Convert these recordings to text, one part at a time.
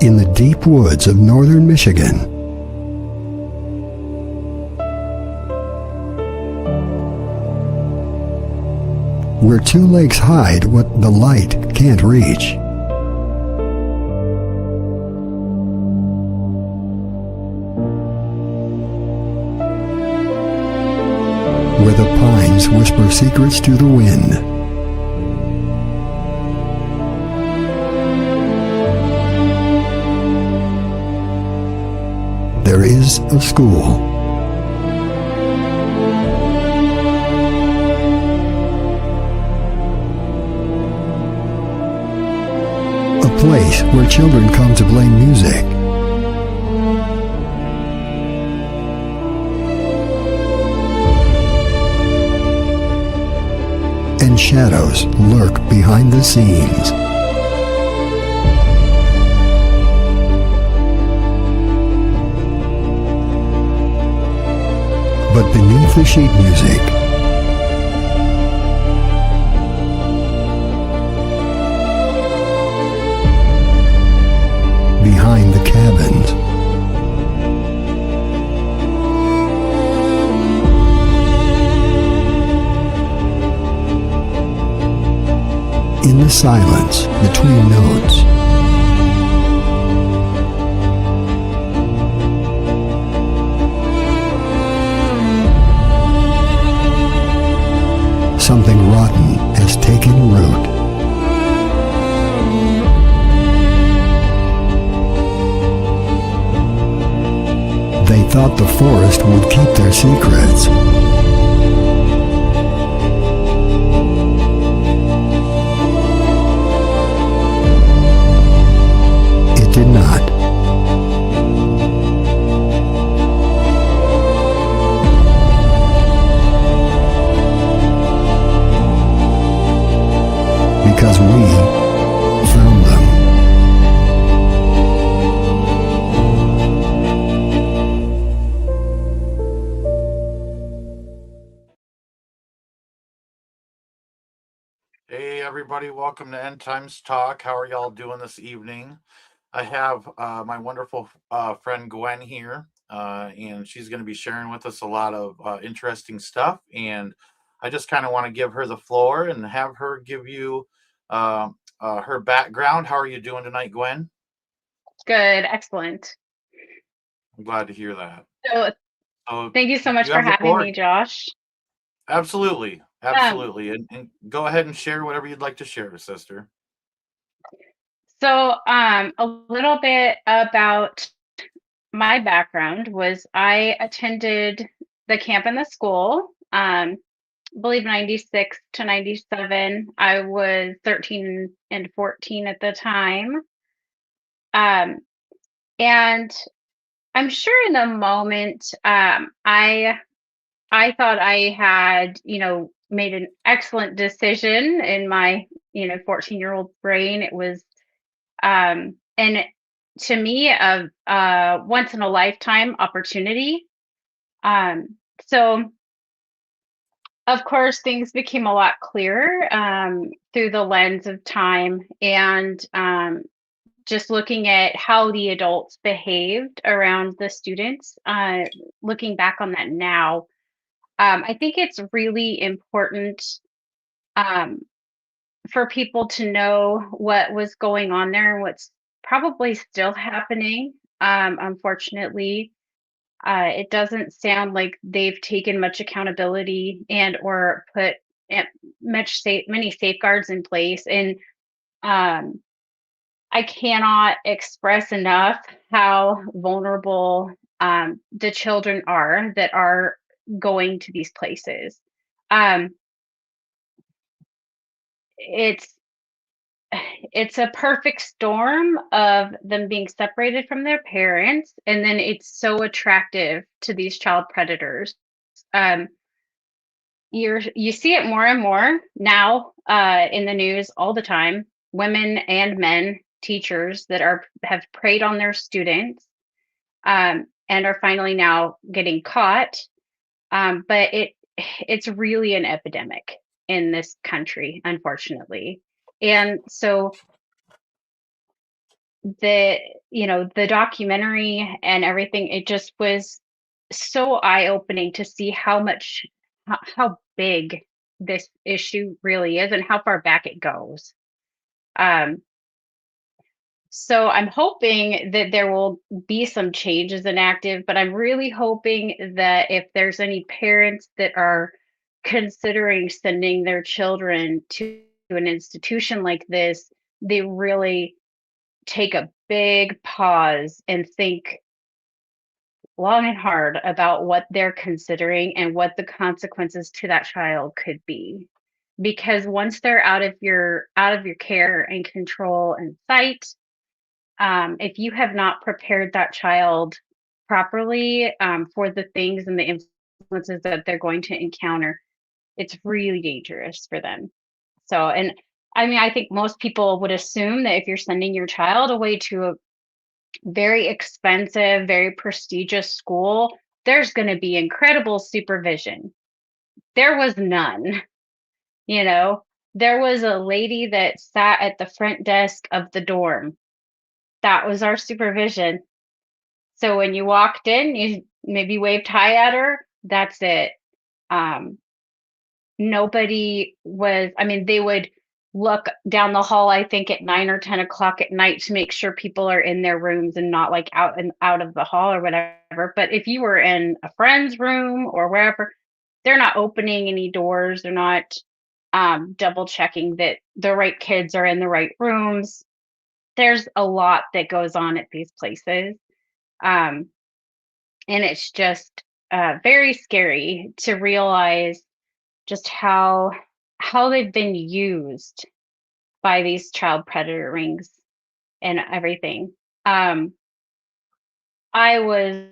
in the deep woods of northern Michigan. Where two lakes hide what the light can't reach. Where the pines whisper secrets to the wind. There is a school. A place where children come to play music. And shadows lurk behind the scenes. But beneath the sheet music, behind the cabins, in the silence between notes, something rotten has taken root. They thought the forest would keep their secrets. It did not. Because we found them. Hey everybody, welcome to End Times Talk. How are y'all doing this evening? I have my wonderful friend Gwen here, and she's going to be sharing with us a lot of interesting stuff. And I just kind of want to give her the floor and have her give you her background. How are you doing tonight, Gwen? Good, excellent. I'm glad to hear that. So thank you so much you for have the having floor. me, Josh. Absolutely. And go ahead and share whatever you'd like to share, sister. So a little bit about my background was I attended the camp in the school, I believe 96 to 97. I was 13 and 14 at the time. And I'm sure in the moment, I thought I had, made an excellent decision in my, 14-year-old brain. It was, and to me, a once in a lifetime opportunity. So of course, things became a lot clearer through the lens of time and just looking at how the adults behaved around the students. Looking back on that now, I think it's really important for people to know what was going on there and what's probably still happening. Unfortunately, it doesn't sound like they've taken much accountability and or put many safeguards in place. And I cannot express enough how vulnerable the children are that are going to these places. It's a perfect storm of them being separated from their parents, and then it's so attractive to these child predators. You see it more and more now in the news all the time. Women and men, teachers that have preyed on their students and are finally now getting caught. But it's really an epidemic in this country, unfortunately. And so the the documentary and everything, it just was so eye-opening to see how big this issue really is and how far back it goes. Um, so I'm hoping that there will be some changes enacted, but I'm really hoping that if there's any parents that are considering sending their children to an institution like this, they really take a big pause and think long and hard about what they're considering and what the consequences to that child could be. Because once they're out of your care and control and sight, if you have not prepared that child properly for the things and the influences that they're going to encounter, it's really dangerous for them. So, and I mean, I think most people would assume that if you're sending your child away to a very expensive, very prestigious school, there's going to be incredible supervision. There was none, you know. There was a lady that sat at the front desk of the dorm. That was our supervision. So when you walked in, you maybe waved hi at her. That's it. Um, Nobody was, I mean, they would look down the hall, I think at 9 or 10 o'clock at night to make sure people are in their rooms and not like out of the hall or whatever. But if you were in a friend's room or wherever, they're not opening any doors. They're not double checking that the right kids are in the right rooms. There's a lot that goes on at these places. Um, and it's just very scary to realize just how they've been used by these child predator rings and everything. I was,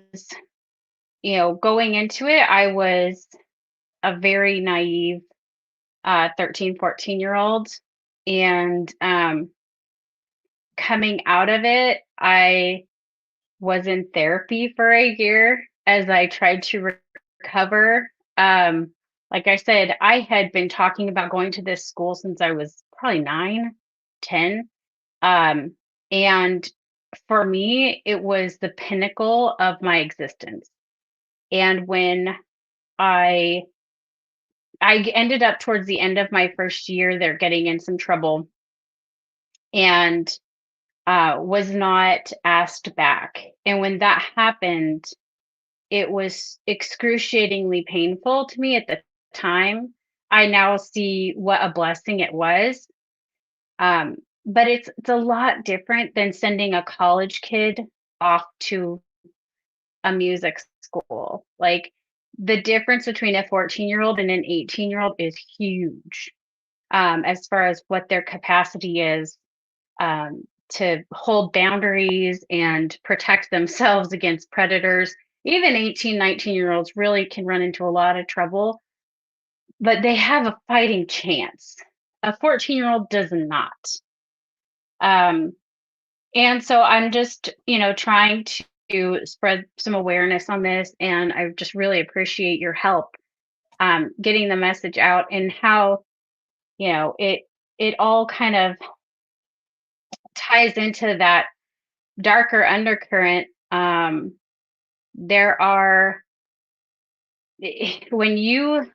going into it, I was a very naive 13, 14-year-old. And coming out of it, I was in therapy for a year as I tried to recover. Like I said, I had been talking about going to this school since I was probably 9, 10. Um, and for me, it was the pinnacle of my existence. And when I I ended up towards the end of my first year there getting in some trouble and was not asked back. And when that happened, it was excruciatingly painful to me at the time. I now see what a blessing it was. Um, but it's a lot different than sending a college kid off to a music school. Like the difference between a 14-year-old and an 18-year-old is huge, as far as what their capacity is to hold boundaries and protect themselves against predators. Even 18, 19-year-olds really can run into a lot of trouble, but they have a fighting chance. A 14-year-old does not. Um, and so I'm just, trying to spread some awareness on this. And I just really appreciate your help getting the message out and how, it all kind of ties into that darker undercurrent. There are, when you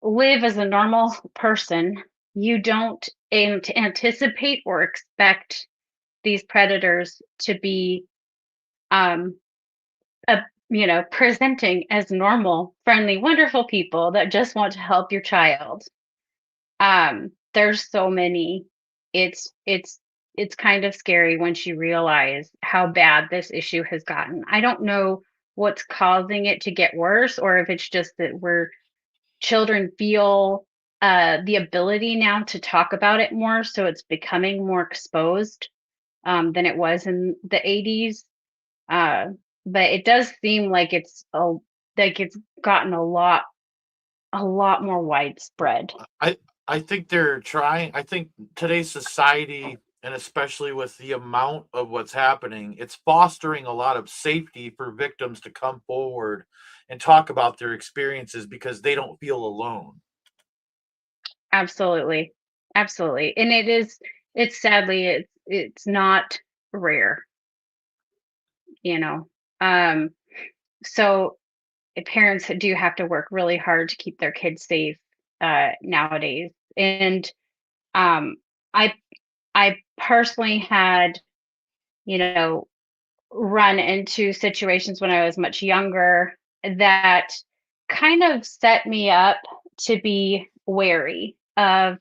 live as a normal person, you don't anticipate or expect these predators to be um presenting as normal, friendly, wonderful people that just want to help your child. There's so many. It's kind of scary once you realize how bad this issue has gotten. I don't know what's causing it to get worse, or if it's just that children feel the ability now to talk about it more, so it's becoming more exposed than it was in the 80s. Uh, but it does seem like it's gotten a lot more widespread. I I think they're trying. I think today's society, and especially with the amount of what's happening, it's fostering a lot of safety for victims to come forward and talk about their experiences because they don't feel alone. Absolutely. Absolutely. And it's sadly it's not rare, you know. So parents do have to work really hard to keep their kids safe nowadays. And um, I I personally had, you know, run into situations when I was much younger that kind of set me up to be wary of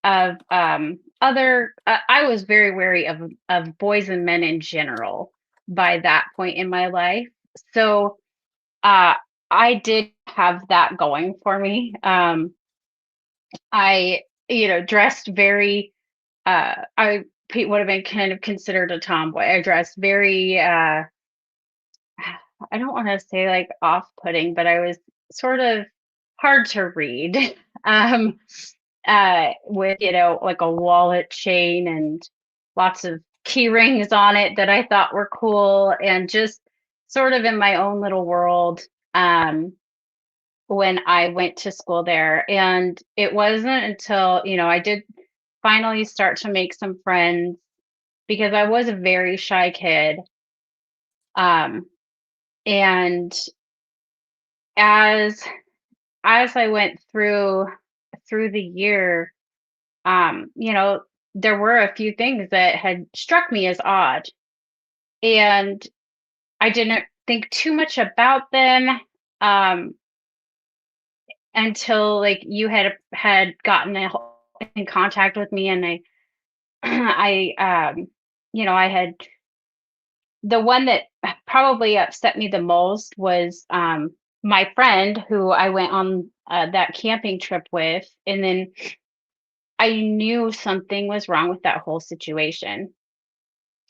other I was very wary of boys and men in general by that point in my life. So uh I did have that going for me. I, dressed very would have been kind of considered a tomboy. I dressed very I don't want to say like off-putting, but I was sort of hard to read. Um, with, like a wallet chain and lots of key rings on it that I thought were cool, and just sort of in my own little world when I went to school there. And it wasn't until, I did finally start to make some friends because I was a very shy kid. Um, and as I went through the year, there were a few things that had struck me as odd, and I didn't think too much about them um, until like you had gotten in contact with me, and I I had the one that probably upset me the most was my friend who I went on that camping trip with, and then I knew something was wrong with that whole situation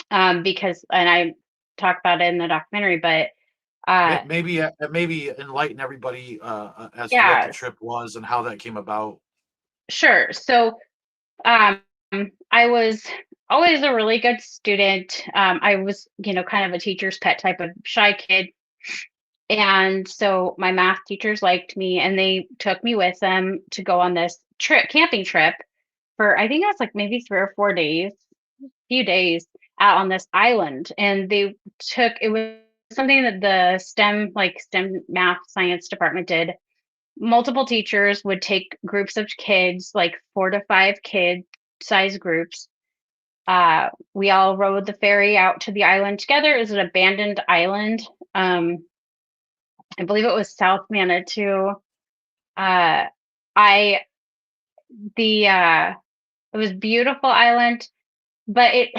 because, and I talk about it in the documentary, but uh, Maybe enlighten everybody as to what the yeah, trip was and how that came about. sure. So um, I was always a really good student. I was, kind of a teacher's pet type of shy kid. And so my math teachers liked me, and they took me with them to go on this camping trip for, I think it was like maybe 3 or 4 days, few days out on this island. And it was something that the STEM math science department did. Multiple teachers would take groups of kids, like 4 to 5 kid size groups. We all rode the ferry out to the island together. It was an abandoned island. I believe it was South Manitou. Uh, I the It was a beautiful island, but it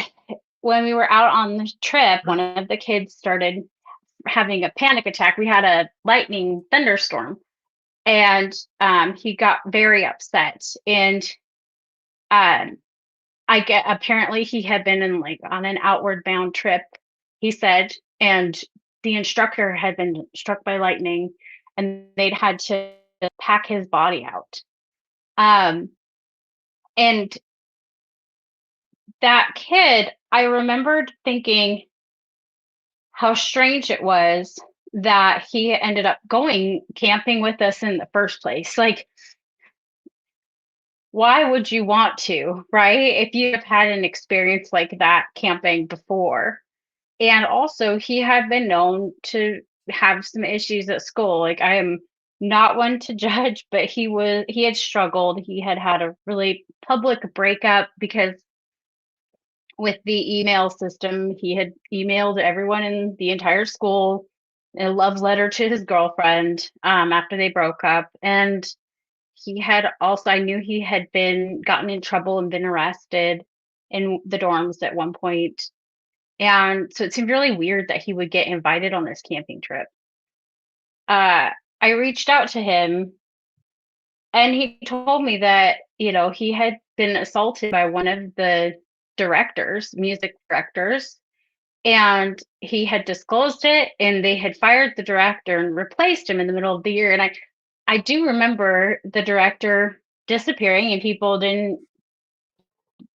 when we were out on the trip, one of the kids started having a panic attack. We had a lightning thunderstorm, and he got very upset. And um, I get apparently he had been in like on an outward bound trip, he said, and the instructor had been struck by lightning, and they'd had to pack his body out. Um, and that kid, I remembered thinking how strange it was that he ended up going camping with us in the first place. Like, why would you want to, right? If you have had an experience like that camping before. And also, he had been known to have some issues at school. Like, I am not one to judge, but he had struggled. He had had a really public breakup because with the email system, he had emailed everyone in the entire school a love letter to his girlfriend after they broke up. And he had also, I knew he had been gotten in trouble and been arrested in the dorms at one point. And so it seemed really weird that he would get invited on this camping trip. Uh, I reached out to him, and he told me that, he had been assaulted by one of the music directors, and he had disclosed it, and they had fired the director and replaced him in the middle of the year. And I do remember the director disappearing, and people didn't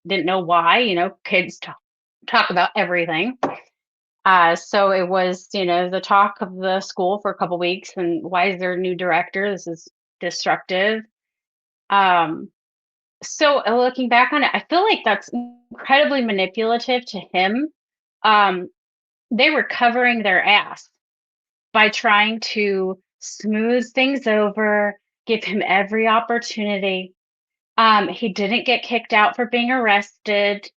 know why. Kids talk about everything. So it was, the talk of the school for a couple weeks, and why is there a new director? This is destructive. Um, so looking back on it, I feel like that's incredibly manipulative to him they were covering their ass by trying to smooth things over, give him every opportunity. He didn't get kicked out for being arrested,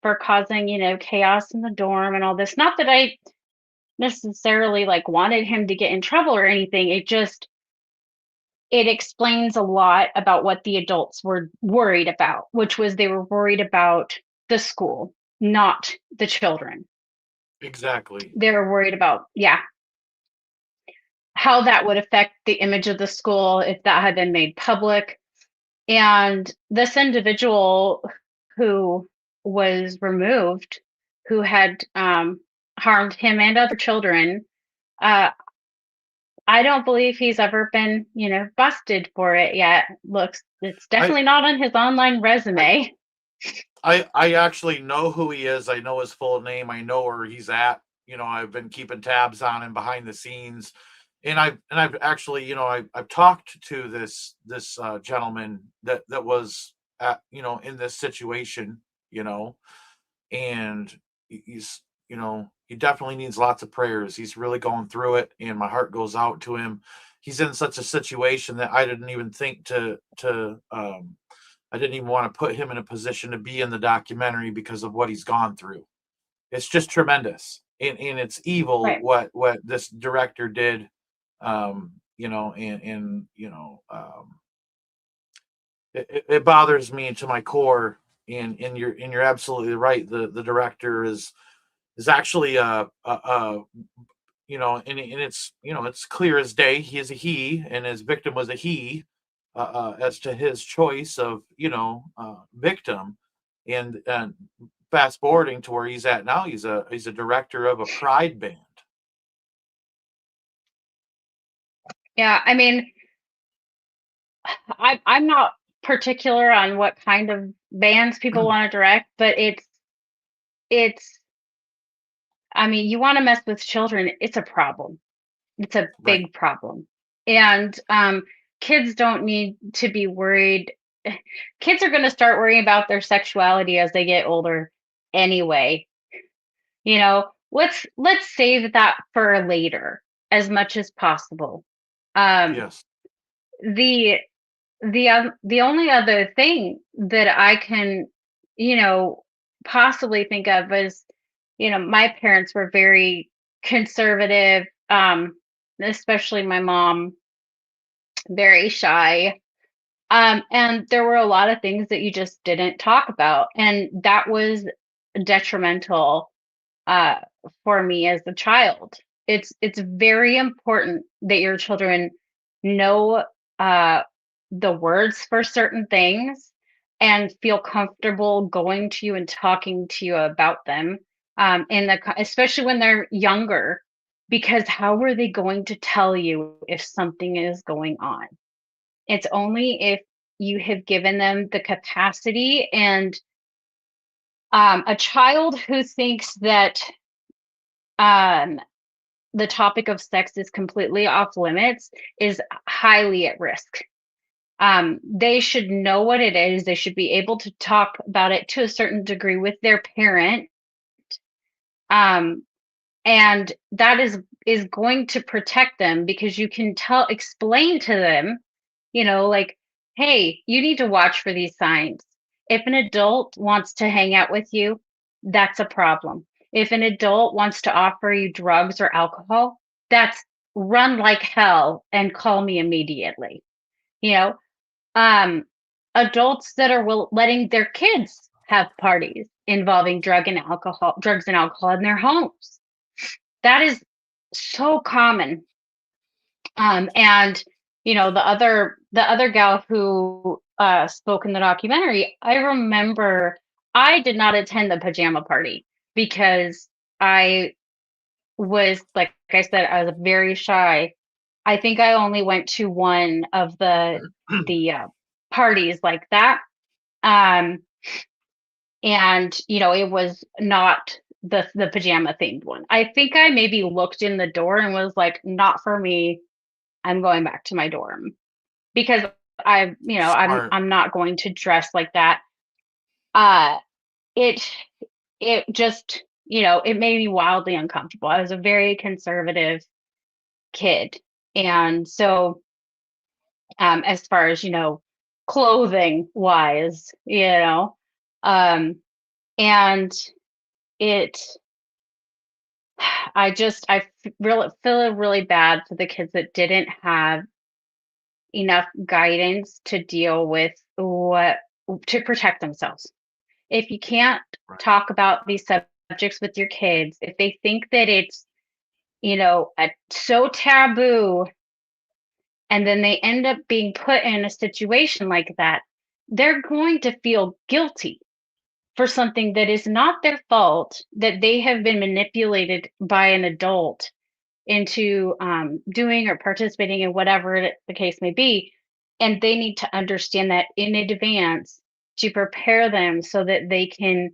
for causing, chaos in the dorm and all this. Not that I necessarily like wanted him to get in trouble or anything. It explains a lot about what the adults were worried about, which was they were worried about the school, not the children. Exactly. They were worried about, how that would affect the image of the school if that had been made public. And this individual who was removed, who had harmed him and other children, uh, I don't believe he's ever been, busted for it yet. It's definitely not on his online resume. I actually know who he is. I know his full name. I know where he's at. I've been keeping tabs on him behind the scenes, and I've actually, I've talked to this gentleman that was at, in this situation, and he's, he definitely needs lots of prayers. He's really going through it, and my heart goes out to him. He's in such a situation that I didn't even think I didn't even want to put him in a position to be in the documentary because of what he's gone through. It's just tremendous, and it's evil Right. what this director did. It bothers me to my core. And you're absolutely right. The director is actually and it's it's clear as day. He is a he, and his victim was a he, as to his choice of victim, and fast forwarding to where he's at now, he's a director of a pride band. Yeah, I mean, I'm not particular on what kind of bands people want to direct, but it's I mean, you want to mess with children, it's a problem. It's a Right. big problem. And kids don't need to be worried. Kids are going to start worrying about their sexuality as they get older anyway. Let's save that for later as much as possible. Um, Yes. the the only other thing that I can, possibly think of is, my parents were very conservative, especially my mom, very shy. And there were a lot of things that you just didn't talk about, and that was detrimental uh, for me as a child. It's very important that your children know uh, the words for certain things and feel comfortable going to you and talking to you about them. Especially when they're younger, because how are they going to tell you if something is going on? It's only if you have given them the capacity. And a child who thinks that um, the topic of sex is completely off limits is highly at risk. They should know what it is. They should be able to talk about it to a certain degree with their parent. Um, and that is going to protect them, because you can explain to them, like, hey, you need to watch for these signs. If an adult wants to hang out with you, that's a problem. If an adult wants to offer you drugs or alcohol, that's run like hell and call me immediately. You know, adults that are letting their kids have parties involving drugs and alcohol in their homes. That is so common. And the other gal who spoke in the documentary, I remember I did not attend the pajama party because I was, like I said, I was very shy. I think I only went to one of the parties like that. Um, and it was not the pajama themed one. I think I maybe looked in the door and was like, not for me. I'm going back to my dorm, because Smart. I'm not going to dress like that. Uh it it just it made me wildly uncomfortable. I was a very conservative kid. And so, as far as, clothing wise, um, and it, really feel really bad for the kids that didn't have enough guidance to deal with to protect themselves. If you can't Right. talk about these subjects with your kids, if they think that it's, so taboo, and then they end up being put in a situation like that, they're going to feel guilty for something that is not their fault, that they have been manipulated by an adult into doing or participating in whatever the case may be. And they need to understand that in advance to prepare them so that they can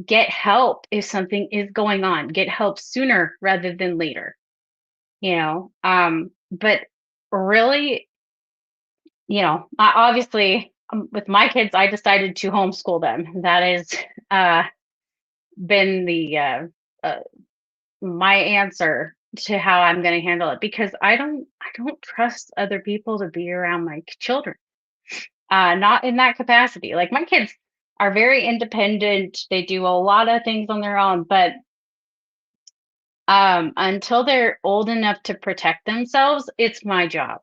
get help if something is going on, get help sooner rather than later, but really, obviously, with my kids, I decided to homeschool them. That has uh, been the uh, my answer to how I'm going to handle it, because I don't trust other people to be around my children. Not in that capacity. Like, my kids are very independent. They do a lot of things on their own, but until they're old enough to protect themselves, it's my job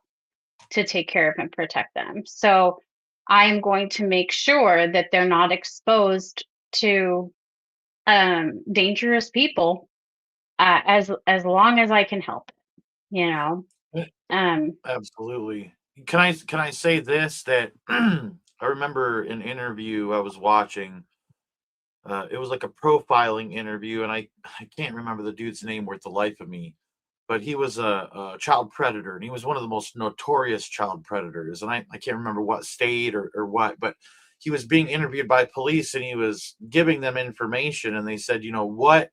to take care of and protect them. So I'm going to make sure that they're not exposed to dangerous people, as long as I can help it, Um, Absolutely. Can I say this, that I remember an interview I was watching. It was like a profiling interview, and I can't remember the dude's name worth the life of me, but he was a child predator, and he was one of the most notorious child predators. And I can't remember what state or what, but he was being interviewed by police, and he was giving them information, and they said, what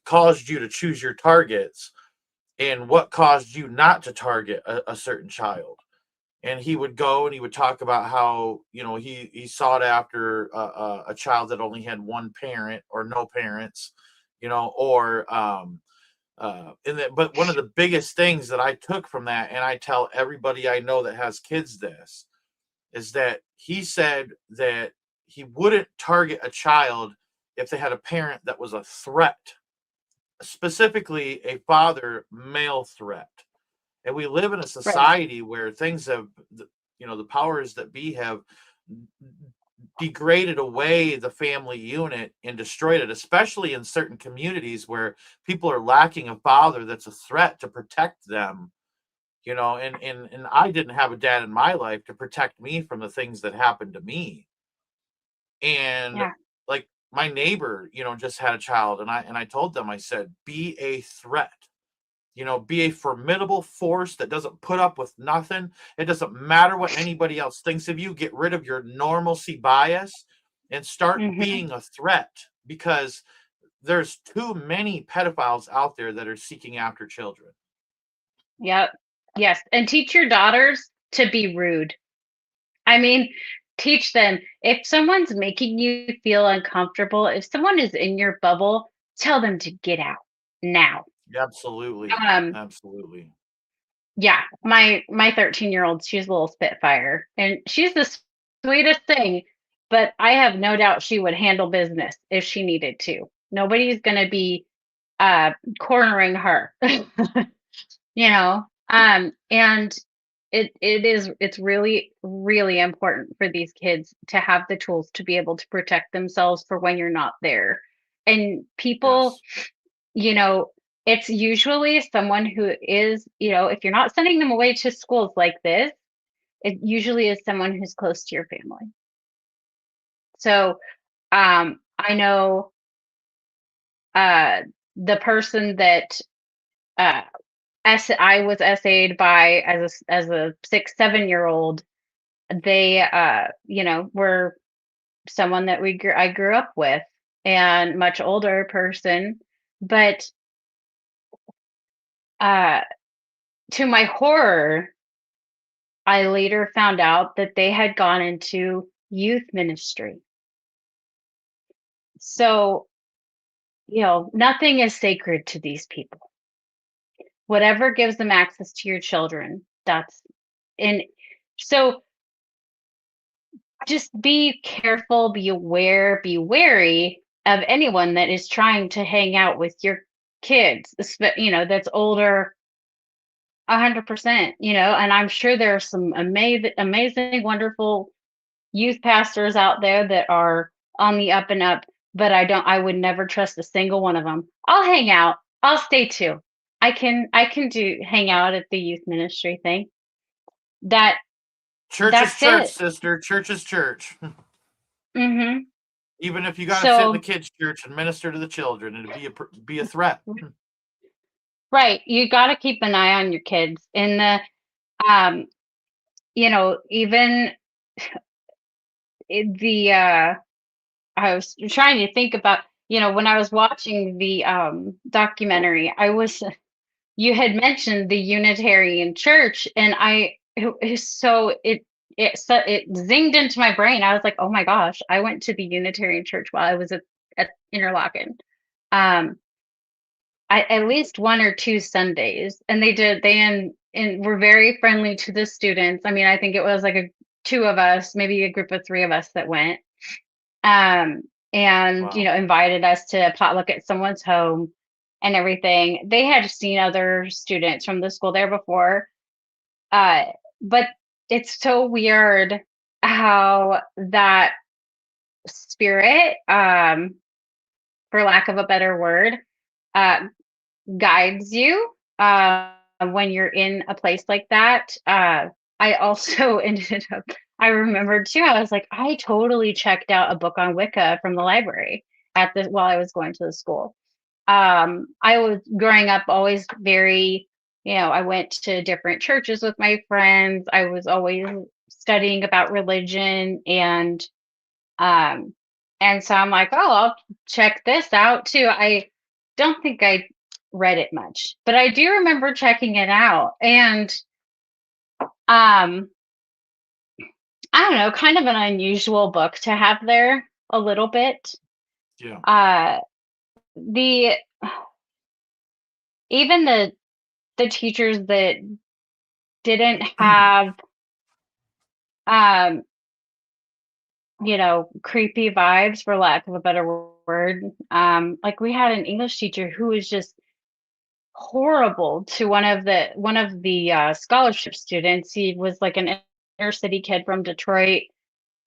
caused you to choose your targets, and what caused you not to target a certain child. And he would go and he would talk about how, he sought after a child that only had one parent or no parents, or but one of the biggest things that I took from that, and I tell everybody I know that has kids this, is that he said that he wouldn't target a child if they had a parent that was a threat, specifically a father male threat. And we live in a right. society where things have, the powers that be have degraded away the family unit and destroyed it, especially in certain communities where people are lacking a father that's a threat to protect them. And I didn't have a dad in my life to protect me from the things that happened to me. And Yeah. like, my neighbor, just had a child, and I told them, I said, be a threat. Be a formidable force that doesn't put up with nothing. It doesn't matter what anybody else thinks of you. Get rid of your normalcy bias and start Hmm. being a threat, because there's too many pedophiles out there that are seeking after children. Yep. Yes. And teach your daughters to be rude. I mean, teach them, if someone's making you feel uncomfortable, if someone is in your bubble, tell them to get out now. Absolutely. Um, Absolutely. yeah, my 13-year-old, she's a little spitfire, and she's the sweetest thing, but I have no doubt she would handle business if she needed to. Nobody's gonna be uh cornering her. And it's really, really important for these kids to have the tools to be able to protect themselves for when you're not there. And people, Yes. you know it's usually someone who is, if you're not sending them away to schools like this, it usually is someone who's close to your family. So I know uh the person that uh I was SA'd by as a 6, 7 year old. They, were someone that I grew up with, and much older person. But uh, to my horror, I later found out that they had gone into youth ministry. So, nothing is sacred to these people. Whatever gives them access to your children, that's and so just be careful, be aware, be wary of anyone that is trying to hang out with your kids, that's older 100%, and I'm sure there are some amazing, wonderful youth pastors out there that are on the up and up, but I would never trust a single one of them. I'll hang out. I'll stay too. I can do hang out at the youth ministry thing. That Church is that's church, it. sister. Church is church. Mhm. Even if you got to sit in the So, kids' church and minister to the children, it'd be a threat. right, you got to keep an eye on your kids in um, even the I was trying to think about, when I was watching the documentary, you had mentioned the Unitarian Church, and it zinged into my brain. I was like, oh my gosh, I went to the Unitarian Church while I was at Interlochen. Um, at least one or two Sundays, and and were very friendly to the students. I mean, I think it was like two of us, maybe a group of three of us that went, um, and Wow. invited us to potluck at someone's home and everything. They had seen other students from the school there before, uh, but it's so weird how that spirit, for lack of a better word, uh, guides you when you're in a place like that. I also I remembered too, I was like, I totally checked out a book on Wicca from the library while I was going to the school. I was growing up always very, I went to different churches with my friends. I was always studying about religion um, and so I'm like, oh, I'll check this out too. I don't think I read it much, but I do remember checking it out. And um, I don't know, kind of an unusual book to have there a little bit. Yeah. The even the teachers that didn't have um, creepy vibes, for lack of a better word. Like we had an English teacher who was just horrible to one of the scholarship students. He was like an inner city kid from Detroit,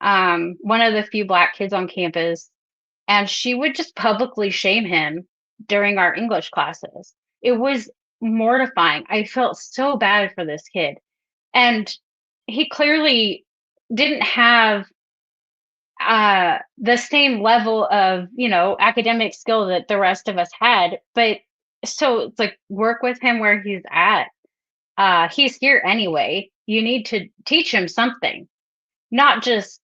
one of the few black kids on campus, and she would just publicly shame him during our English classes. It was mortifying. I felt so bad for this kid, and he clearly didn't have the same level of academic skill that the rest of us had, but so it's like, work with him where he's at. He's here anyway. You need to teach him something, not just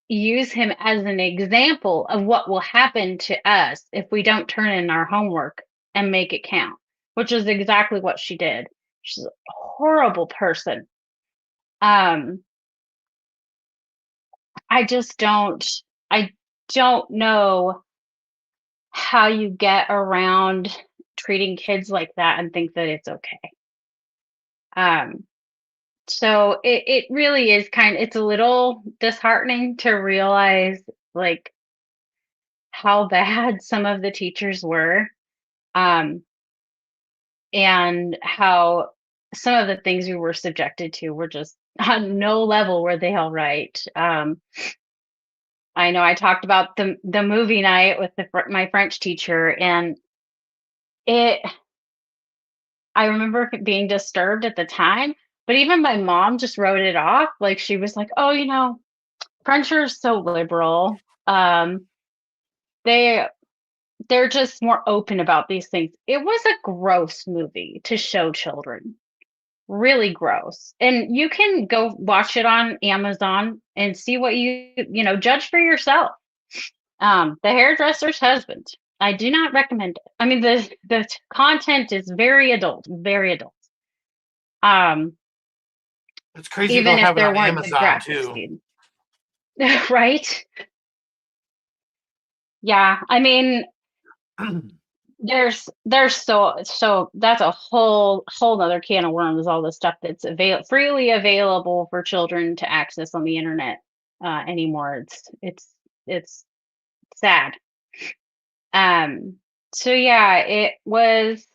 use him as an example of what will happen to us if we don't turn in our homework and make it count, which is exactly what she did. She's a horrible person. um I just don't know how you get around treating kids like that and think that it's okay. Um, so it really is it's a little disheartening to realize, like, how bad some of the teachers were, um, and how some of the things we were subjected to were just on no level were they all right. I know I talked about the movie night with my French teacher, and it I remember being disturbed at the time, but even my mom just wrote it off. Like, she was like, "Oh, French are so liberal. They they're just more open about these things." It was a gross movie to show children. Really gross. And you can go watch it on Amazon and see what judge for yourself. The Hairdresser's Husband. I do not recommend it. I mean, the content is very adult, very adult. Um, It's crazy they'll Even if have it there on weren't the Amazon graphic too. scene. Right? Yeah, I mean, there's so that's a whole nother can of worms, all the stuff that's freely available for children to access on the internet anymore. It's sad. Um, so yeah, it was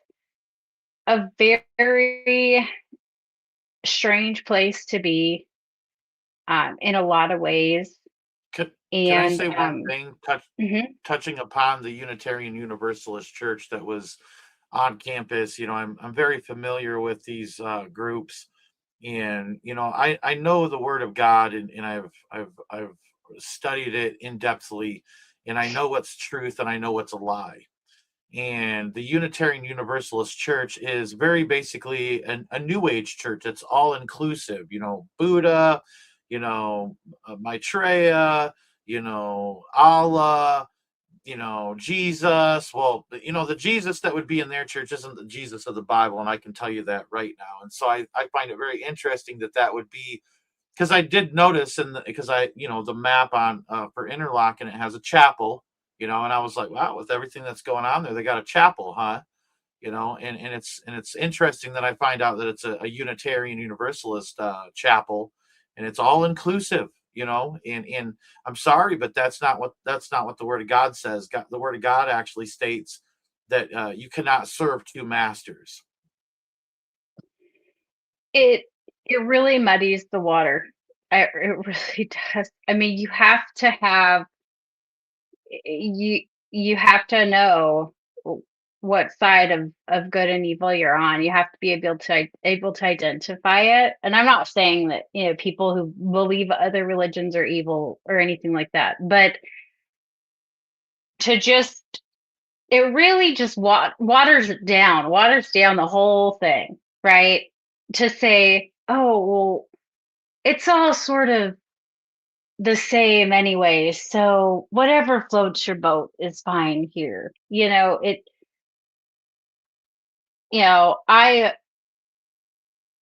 a very strange place to be in a lot of ways. Can I And say one thing mhm. touching upon the Unitarian Universalist Church that was on campus? I'm very familiar with these groups, and I know the Word of God, and I've studied it in depthly, and I know what's truth and I know what's a lie. And the Unitarian Universalist Church is very basically a New Age church. It's all inclusive. Buddha, Maitreya, Allah, Jesus. Well, the Jesus that would be in their church isn't the Jesus of the Bible, and I can tell you that right now. And so I find it very interesting that would be, because I did notice, because the map on for Interlochen, it has a chapel, and I was like, wow, with everything that's going on there, they got a chapel, huh? And it's interesting that I find out that it's a Unitarian Universalist chapel, and it's all inclusive. And I'm sorry, but that's not what the Word of God says. The Word of God actually states that you cannot serve two masters. It it really muddies the water. It really does. I mean, you you have to know what side of good and evil you're on. You have to be able to identify it. And I'm not saying that, people who believe other religions are evil or anything like that, but to just it really just waters down the whole thing, right? To say, oh, well, it's all sort of the same anyway, so whatever floats your boat is fine here. You know, I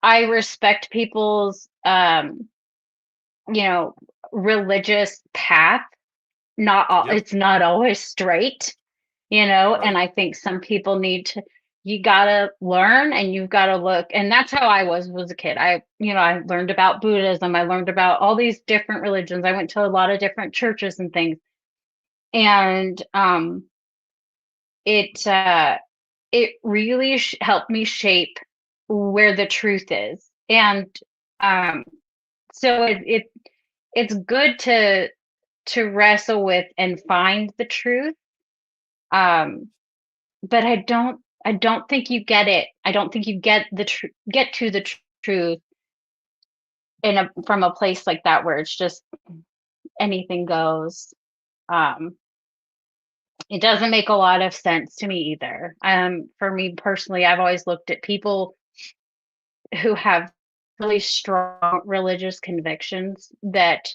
respect people's you know, religious path. Not all Yep. It's not always straight, and Right. I think some people need to you gotta learn and you've gotta look. And that's how I was a kid. I learned about Buddhism, I learned about all these different religions. I went to a lot of different churches and things. And it it really helped me shape where the truth is. And um so it's good to wrestle with and find the truth. um but I don't think you get it. I don't think you get to the truth from a place like that where it's just anything goes. um it doesn't make a lot of sense to me either. For me personally, I've always looked at people who have really strong religious convictions that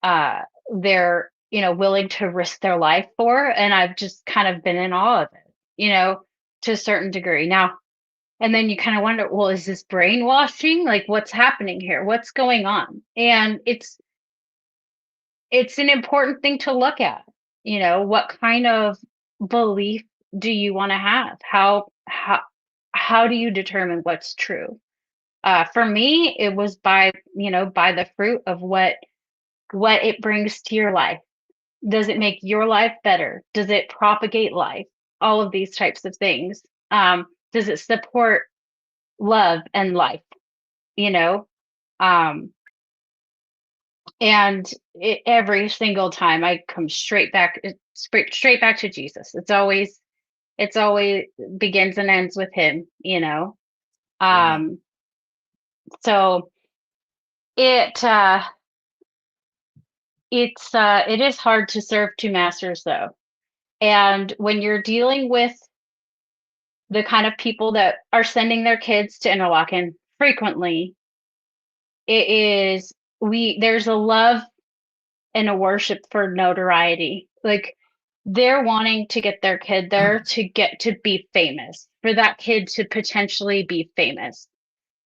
uh they're willing to risk their life for, and I've just kind of been in awe of it, to a certain degree. Now, and then you kind of wonder, well, is this brainwashing? Like, what's happening here? What's going on? And it's an important thing to look at. What kind of belief do you want to have? How do you determine what's true? For me, it was by the fruit of what it brings to your life. Does it make your life better? Does it propagate life? All of these types of things. Does it support love and life? You know, um, and every single time I come straight back to Jesus. It's always begins and ends with him. Amen. Um, so it it is hard to serve two masters though. And when you're dealing with the kind of people that are sending their kids to Interlochen frequently, it is we there's a love and a worship for notoriety. Like, they're wanting to get their kid there to get to be famous, for that kid to potentially be famous,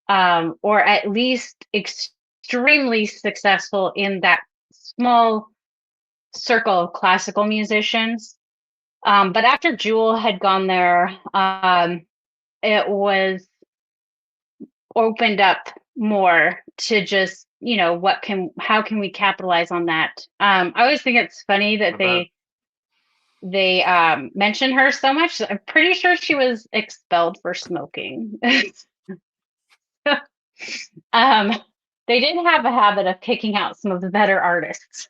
or at least extremely successful in that small circle of classical musicians. But after Jewel had gone there, it was opened up more to just, how can we capitalize on that? I always think it's funny that I bet. they mention her so much. I'm pretty sure she was expelled for smoking. um, they did have a habit of kicking out some of the better artists.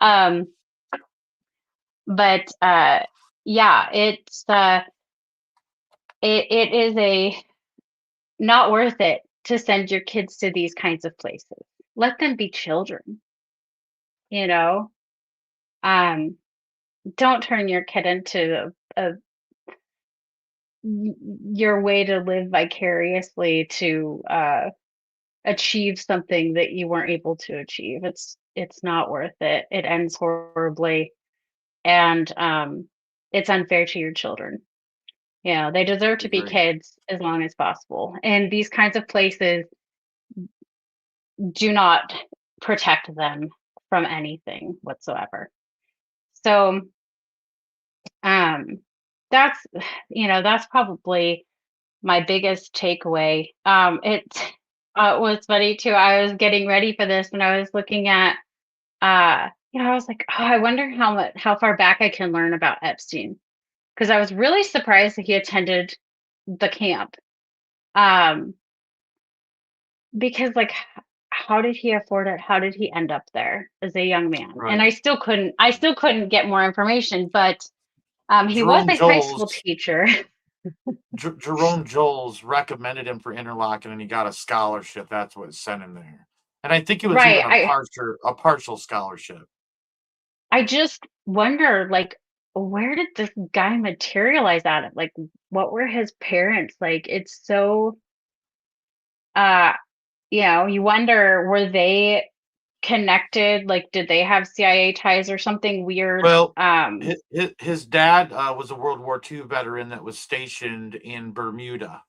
um, but yeah, it is a not worth it to send your kids to these kinds of places. Let them be children, you know. Um, don't turn your kid into your way to live vicariously to achieve something that you weren't able to achieve. It's not worth it. It ends horribly, and it's unfair to your children. They deserve to be Agree. kids as long as possible. And these kinds of places do not protect them from anything whatsoever. So um that's that's probably my biggest takeaway. It was funny too. I was getting ready for this and I was looking at I was like, oh, I wonder how far back I can learn about Epstein. Because I was really surprised that he attended the camp. Um, because like how did he afford it? How did he end up there as a young man? And Right. I still couldn't get more information, but he was Jerome a high school Joles teacher. Jerome Joles recommended him for Interlochen, and he got a scholarship. That's what sent him there. And I think it was Right. even a partial scholarship. I just wonder, like, where did this guy materialize out of? Like, what were his parents like? It's so, uh, you wonder, were they connected? Like, did they have CIA ties or something weird? Well, his dad was a World War II veteran that was stationed in Bermuda.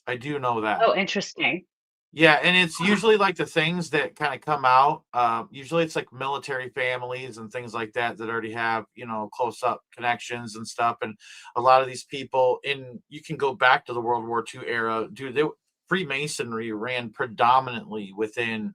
I do know that. Oh, interesting. Yeah, and it's Huh. usually like the things that kind of come out. Usually, it's like military families and things like that that already have close up connections and stuff. And a lot of these people, you can go back to the World War II era, dude. Freemasonry ran predominantly within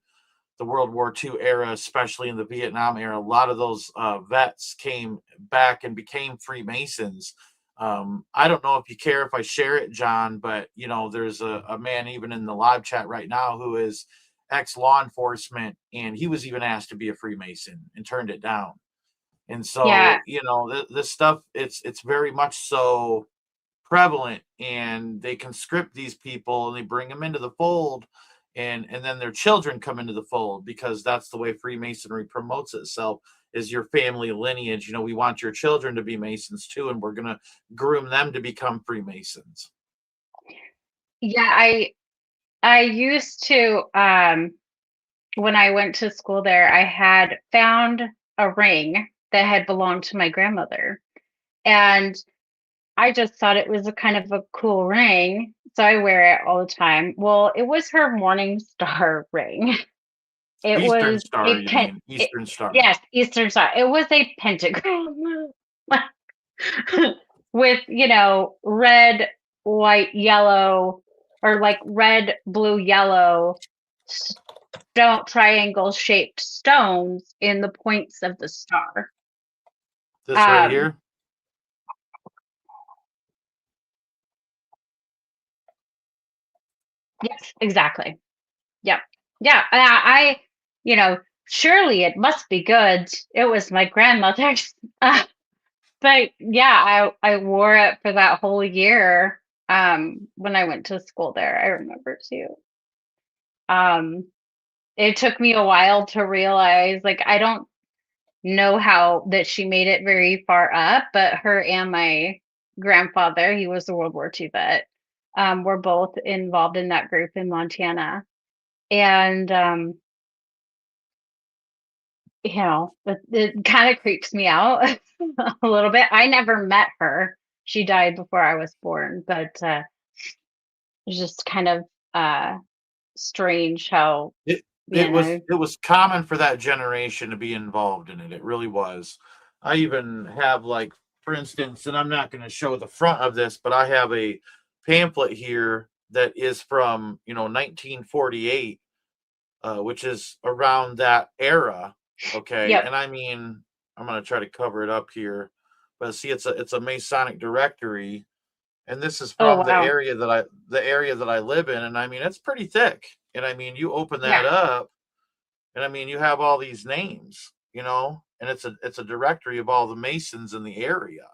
the World War II era, especially in the Vietnam era. A lot of those vets came back and became Freemasons. I don't know if you care if I share it, John, but there's a man even in the live chat right now who is ex law enforcement, and he was even asked to be a Freemason and turned it down. And Yeah, so, this stuff, it's very much so prevalent, and they conscript these people and they bring them into the fold, and then their children come into the fold, because that's the way Freemasonry promotes itself, is your family lineage. We want your children to be Masons too, and we're going to groom them to become Freemasons. yeah. I used to when I went to school there, I had found a ring that had belonged to my grandmother, and I just thought it was a kind of a cool ring, so I wear it all the time. Well, it was her Morning Star ring. It Eastern was Star, a you mean? Eastern Star. yes, Eastern Star. It was a pentagram with, red, white, yellow, or like red, blue, yellow stone triangle shaped stones in the points of the star. This right Um, here. yes, exactly. Yep. Yeah. Surely it must be good. It was my grandmother's. But yeah, I wore it for that whole year when I went to school there. I remember too. Um, it took me a while to realize, like, I don't know how that she made it very far up, but her and my grandfather, he was a World War II vet, were both involved in that group in Montana. And it kind of creeps me out a little bit. I never met her. She died before I was born, but it's just kind of strange how. you know. it was common for that generation to be involved in it. It really was. I even have, like, for instance, and I'm not going to show the front of this, but I have a pamphlet here that is from 1948, which is around that era. Okay, Yep. and I mean, I'm going to try to cover it up here, but see, it's a Masonic directory, and this is Oh from wow. the area that I live in, and I mean, it's pretty thick. And I mean, you open Yeah. that up, and I mean, you have all these names, and it's a directory of all the Masons in the area.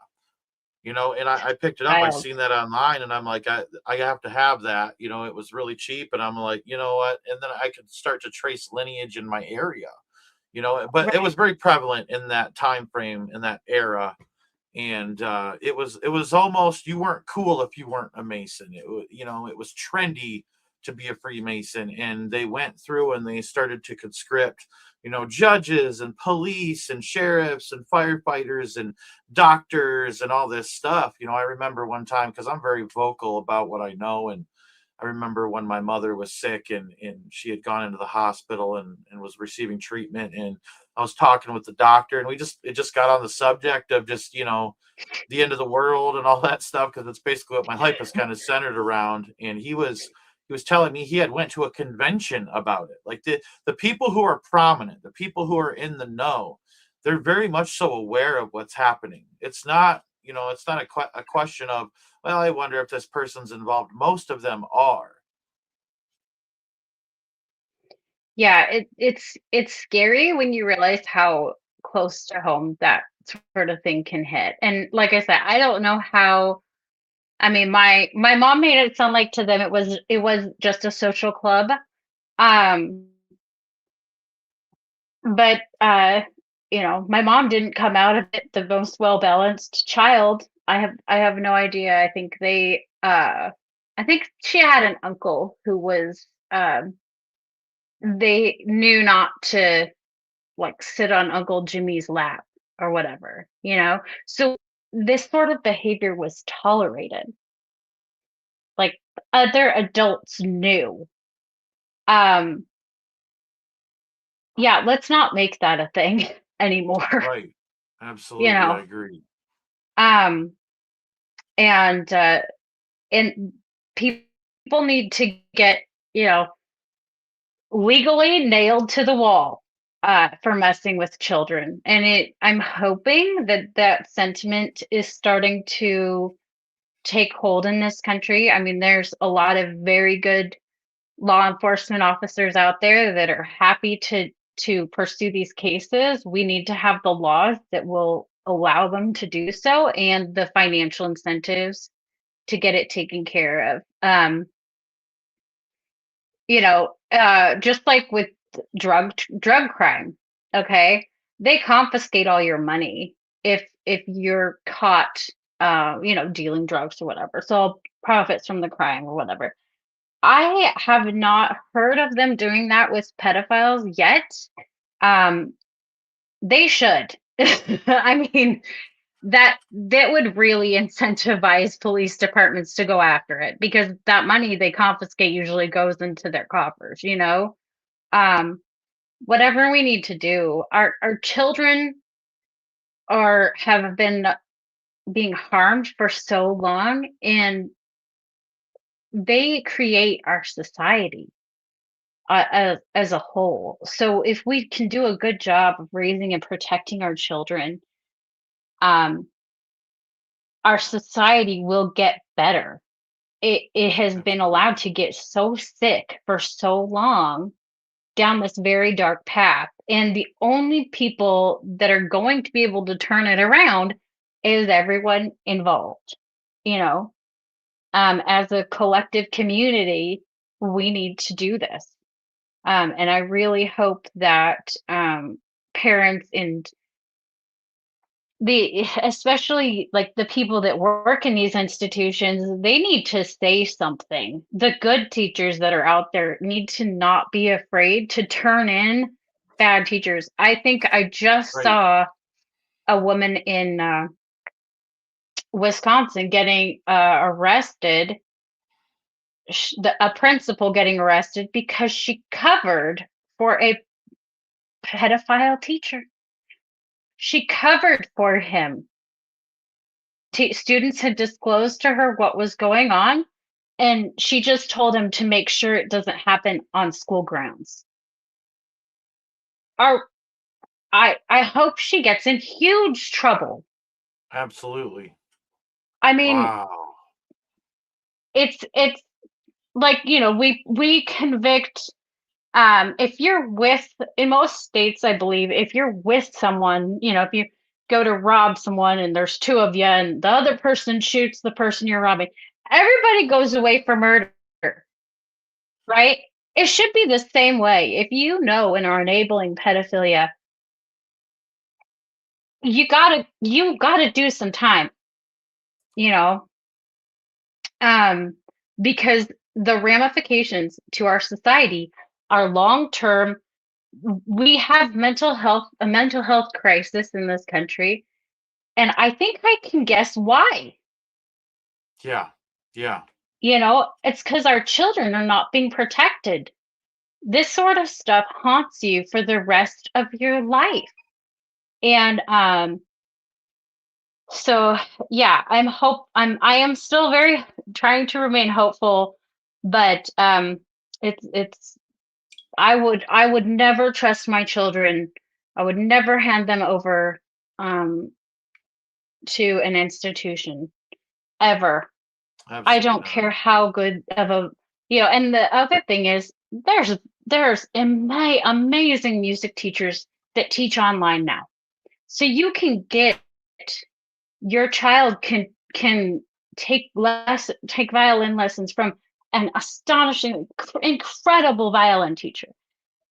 And I picked it up. I Wild. seen that online, and I'm like, I have to have that. It was really cheap, and I'm like, you know what? And then I could start to trace lineage in my area. But it Right. was very prevalent in that time frame, in that era. And it was almost, you weren't cool if you weren't a Mason. It was trendy to be a Freemason, and they went through and they started to conscript judges and police and sheriffs and firefighters and doctors and all this stuff. I remember one time, because I'm very vocal about what I know, and I remember when my mother was sick, and she had gone into the hospital and was receiving treatment, and I was talking with the doctor, and it just got on the subject of just the end of the world and all that stuff, because it's basically what my life is kind of centered around. And he was telling me he had went to a convention about it. Like, the people who are prominent, the people who are in the know, they're very much so aware of what's happening. It's not a question of, well, I wonder if this person's involved. Most of them are. Yeah, it's scary when you realize how close to home that sort of thing can hit. And like I said, I don't know how. I mean, my mom made it sound like to them it was just a social club. Um, but my mom didn't come out of it the most well balanced child. I have no idea. I think she had an uncle who was they knew not to like sit on Uncle Jimmy's lap or whatever. So this sort of behavior was tolerated. Like other adults knew. Um, yeah, let's not make that a thing anymore, Right. you Absolutely, I know. agree. Um, and people need to get, you know, legally nailed to the wall for messing with children. And I'm hoping that that sentiment is starting to take hold in this country. I mean, there's a lot of very good law enforcement officers out there that are happy to pursue these cases. We need to have the laws that will allow them to do so and the financial incentives to get it taken care of. Just like with drug crime, okay? They confiscate all your money if you're caught dealing drugs or whatever. So profits from the crime or whatever. I have not heard of them doing that with pedophiles yet. Um, they should. I mean, that would really incentivize police departments to go after it because that money they confiscate usually goes into their coffers. Um, whatever we need to do. Our children have been being harmed for so long, and they create our society as a whole. So if we can do a good job of raising and protecting our children, um, our society will get better. It has been Absolutely. allowed to get so sick for so long down this very dark path. And the only people that are going to be able to turn it around is everyone involved. You know, as a collective community, we need to do this. And I really hope that parents and especially like the people that work in these institutions, they need to say something. The good teachers that are out there need to not be afraid to turn in bad teachers. I think I just Right. saw a woman in Wisconsin getting arrested, a principal getting arrested because she covered for a pedophile teacher. She covered for him. Students had disclosed to her what was going on, and she just told him to make sure it doesn't happen on school grounds. I hope she gets in huge trouble. Absolutely. I mean, Wow. it's like, we convict, if you're with, in most states, I believe, if you're with someone, if you go to rob someone and there's two of you and the other person shoots the person you're robbing, everybody goes away for murder, right? It should be the same way. If you know and are enabling pedophilia, you gotta do some time, you know, um, because the ramifications to our society are long term. We have a mental health crisis in this country, and I think I can guess why. Yeah. Yeah. It's because our children are not being protected. This sort of stuff haunts you for the rest of your life. And so yeah, I am still very trying to remain hopeful, but it's I would never trust my children. I would never hand them over um to an institution ever. I Absolutely don't not. care how good of a, and the other thing is there's amazing music teachers that teach online now. So you can get your child can take violin lessons from an astonishing, incredible violin teacher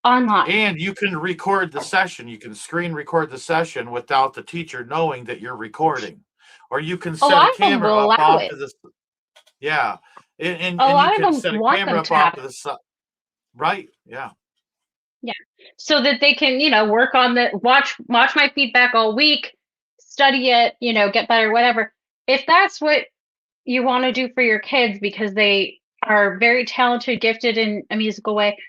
online. And you can record the session. You can screen record the session without the teacher knowing that you're recording. Or you can A set a lot of them camera will up allow off it. to the yeah. And A you lot of can them set a want camera them up to off have to it. the side. Right. Yeah. Yeah. So that they can, work on the watch my feedback all week, study it, get better, whatever. If that's what you want to do for your kids because they are very talented, gifted in a musical way,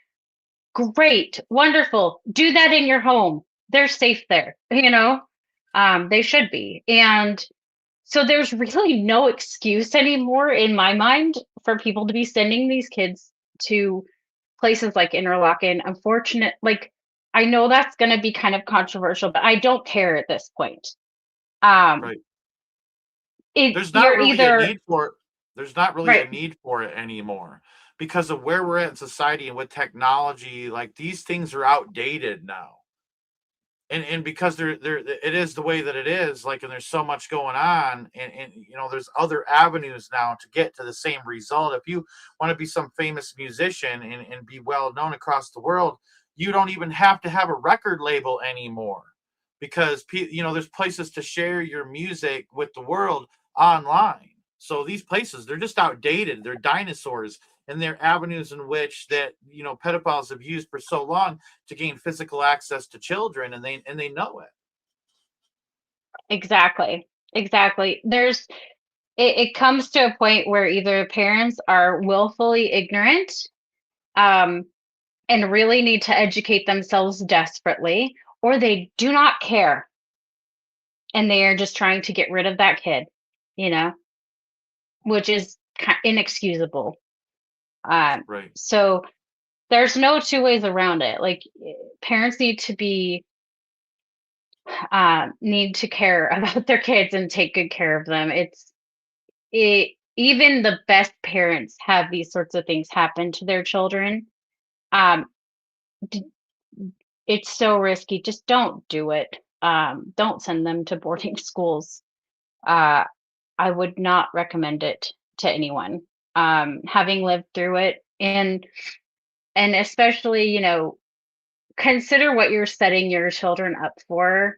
great, wonderful. Do that in your home. They're safe there, they should be. And so there's really no excuse anymore in my mind for people to be sending these kids to places like Interlochen. Like, I know that's going to be kind of controversial, but I don't care at this point. Um, Right. There's not you're really a either need for it. There's not really a right, need for it anymore because of where we're at in society and with technology. Like these things are outdated now. And because they're it is the way that it is, like, and there's so much going on, and there's other avenues now to get to the same result. If you want to be some famous musician and be well known across the world, you don't even have to have a record label anymore because there's places to share your music with the world online. So these places, they're just outdated, they're dinosaurs, and they're avenues in which that pedophiles have used for so long to gain physical access to children, and they know it. exactly. It comes to a point where either parents are willfully ignorant, um, and really need to educate themselves desperately, or they do not care and they are just trying to get rid of that kid, you know, which is inexcusable. Um, Right. so there's no two ways around it. Like, parents need to care about their kids and take good care of them. Even the best parents have these sorts of things happen to their children. Um, d- it's so risky. Just don't do it. Don't send them to boarding schools. Uh, I would not recommend it to anyone. Having lived through it, and especially, consider what you're setting your children up for.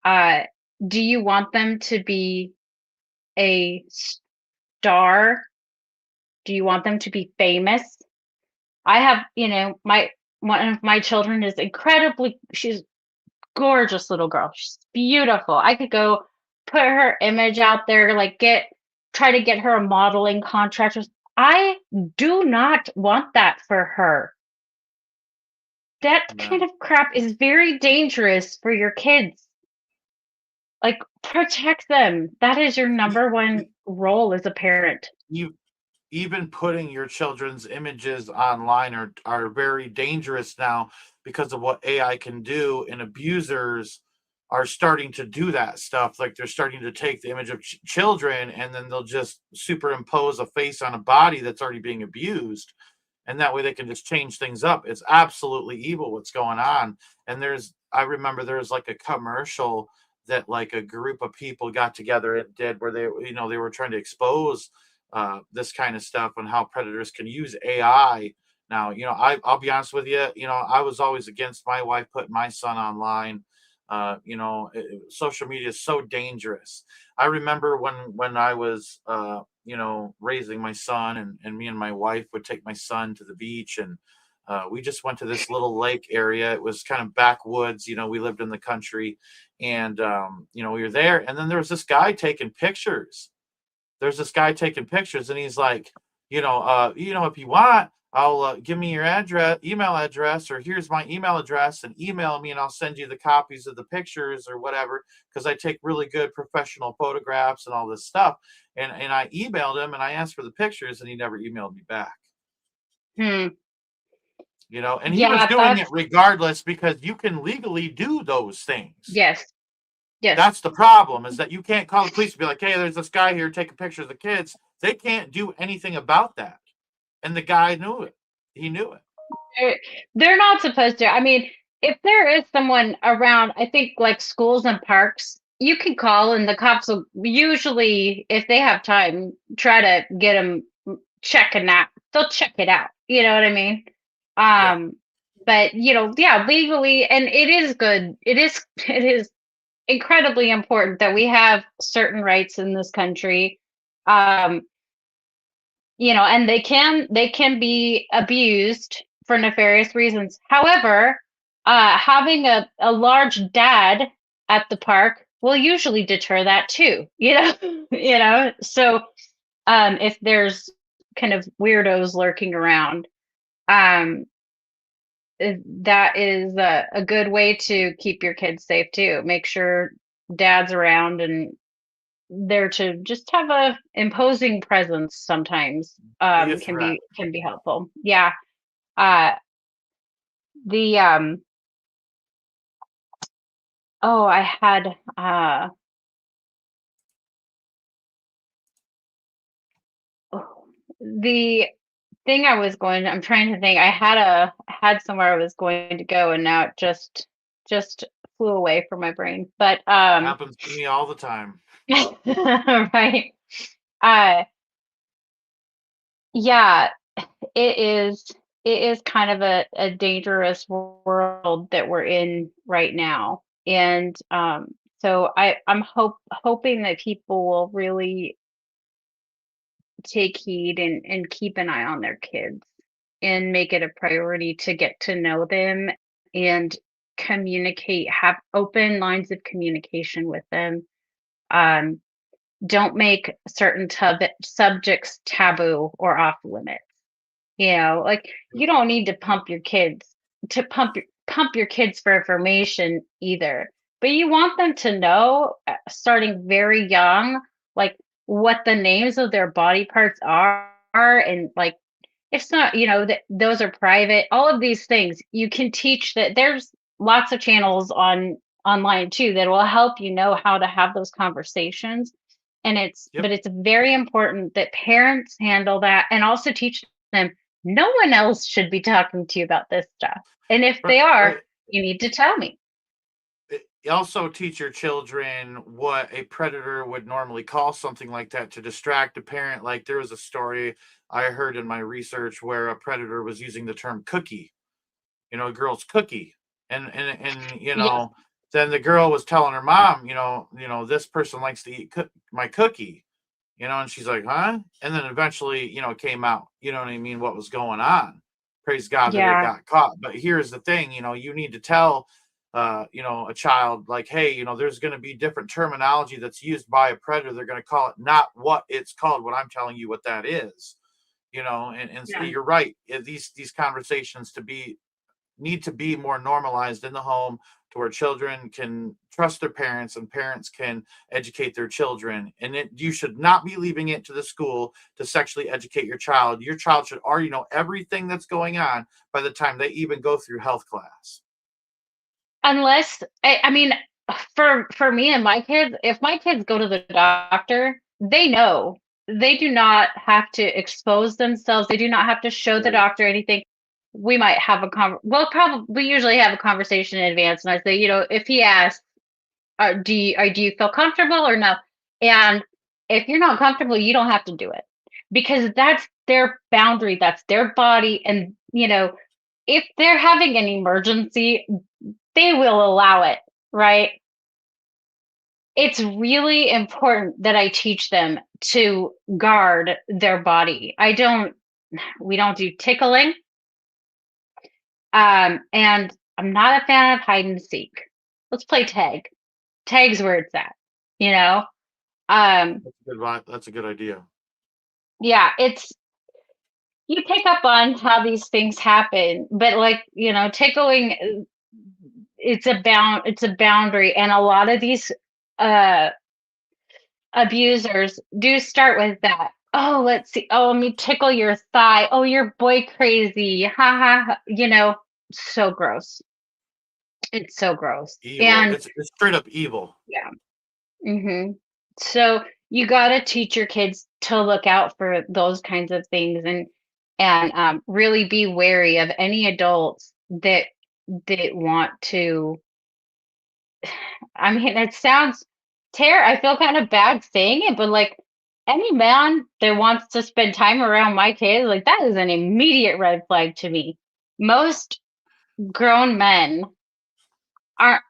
Uh, do you want them to be a star? Do you want them to be famous? I have, my one of my children is she's gorgeous little girl. She's beautiful. I could go put her image out there, like try to get her a modeling contract. I do not want that for her. that Yeah. kind of crap is very dangerous for your kids. Like, protect them. That is your E- number one e- role as a parent. You even putting your children's images online are very dangerous now because of what AI can do, and abusers are starting to do that stuff. Like they're starting to take the image of children and then they'll just superimpose a face on a body that's already being abused, and that way they can just change things up. It's absolutely evil what's going on. And I remember there's like a commercial that like a group of people got together and did where they were trying to expose this kind of stuff and how predators can use AI. Now, I'll be honest with you, I was always against my wife putting my son online. Social media is so dangerous. I remember when I was raising my son, and me and my wife would take my son to the beach, and we just went to this little lake area. It was kind of backwoods, we lived in the country, and we were there, and then there was this guy taking pictures. And he's like, if you want, I'll give me your email address, or here's my email address, and email me, and I'll send you the copies of the pictures or whatever, because I take really good professional photographs and all this stuff. And I emailed him and I asked for the pictures, and he never emailed me back. Hmm. And he was Yeah, doing it regardless, because you can legally do those things. yes. That's the problem, is that you can't call the police and be like, hey, there's this guy here taking pictures of the kids. They can't do anything about that. And the guy knew it. He knew it. They're not supposed to. I mean, if there is someone around, I think like schools and parks, you can call and the cops will usually, if they have time, try to get them checking that. They'll check it out. You know what I mean? Yeah. But yeah, legally, and it is good. It is incredibly important that we have certain rights in this country. Um, and they can be abused for nefarious reasons. However, having a large dad at the park will usually deter that too. So if there's kind of weirdos lurking around, um, that is a good way to keep your kids safe too. Make sure dad's around and there to just have a imposing presence sometimes Be a can threat. be helpful. Yeah. Uh the oh, I had oh, the thing I'm trying to think. I had somewhere I was going to go and now it just flew away from my brain. But Happens to me all the time. right. Uh yeah, it is kind of a dangerous world that we're in right now. And so I'm hoping that people will really take heed and keep an eye on their kids and make it a priority to get to know them and communicate, have open lines of communication with them. Um, don't make certain subjects taboo or off limits. Like you don't need to pump your kids for information either. But you want them to know, starting very young, like what the names of their body parts are, and like it's not, that those are private. All of these things you can teach that. There's lots of channels online too that will help how to have those conversations. And Yep. it's very important that parents handle that and also teach them no one else should be talking to you about this stuff. And if Right. they are, Right. you need to tell me. Also teach your children what a predator would normally call something like that to distract a parent. Like there was a story I heard in my research where a predator was using the term cookie, a girl's cookie. And Yeah. then the girl was telling her mom, this person likes to eat my cookie, and she's like, huh? And then eventually, it came out, you know what I mean, what was going on. Praise God that it Yeah. got caught. But here's the thing, you need to tell a child, like, hey, there's going to be different terminology that's used by a predator. They're going to call it not what it's called, what I'm telling you what that is. And so Yeah. you're right. These conversations to be need to be more normalized in the home, to where children can trust their parents and parents can educate their children. And you should not be leaving it to the school to sexually educate your child. Your child should already know everything that's going on by the time they even go through health class. Unless I mean, for me and my kids, if my kids go to the doctor, they know. They do not have to expose themselves. They do not have to show the Right. doctor anything. We might have we usually have a conversation in advance, and I say, if he asks, do you feel comfortable or no? And if you're not comfortable, you don't have to do it, because that's their boundary, that's their body, and if they're having an emergency, they will allow it, right? It's really important that I teach them to guard their body. We don't do tickling. And I'm not a fan of hide and seek. Let's play tag. Tag's where it's at, you know? Um, That's a good idea. yeah, you pick up on how these things happen, but like, tickling, it's a boundary. And a lot of these, uh, abusers do start with that. Oh, let's see. Oh, let me tickle your thigh. Oh, you're boy crazy. Ha ha. Ha. So gross. It's so gross. Evil. And It's straight up evil. yeah. So you got to teach your kids to look out for those kinds of things, and really be wary of any adults that want to. I mean, it sounds I feel kind of bad saying it, but like any man that wants to spend time around my kids, like that is an immediate red flag to me. Most grown men aren't,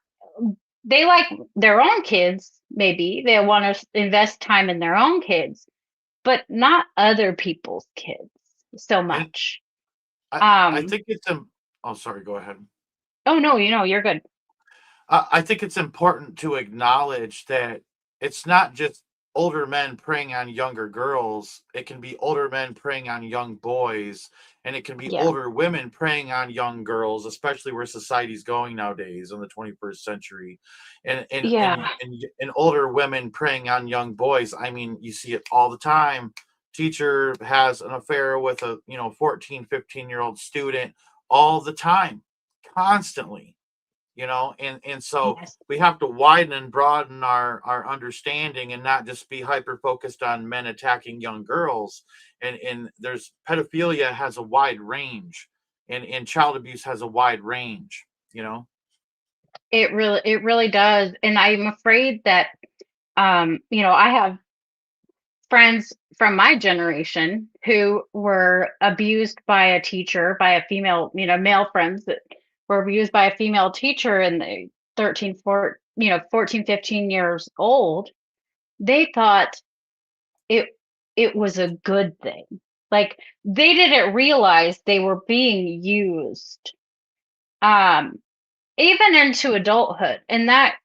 they like their own kids, maybe they want to invest time in their own kids, but not other people's kids so And much. I Um, think oh, sorry, go ahead. oh no, you're good. I think it's important to acknowledge that it's not just older men preying on younger girls. It can be older men preying on young boys, and it can be Yeah. older women preying on young girls, especially where society's going nowadays in the 21st century. Yeah. And older women preying on young boys. I mean, you see it all the time. Teacher has an affair with a 14, 15-year-old student all the time, constantly. And so Yes. we have to widen and broaden our understanding, and not just be hyper focused on men attacking young girls. And there's pedophilia has a wide range, and child abuse has a wide range. It really does. And I'm afraid that I have friends from my generation who were abused by a teacher, by a female, male friends that were abused by a female teacher, and they 13, 14, 14, 15 years old. They thought it it was a good thing. Like they didn't realize they were being used um even into adulthood. And that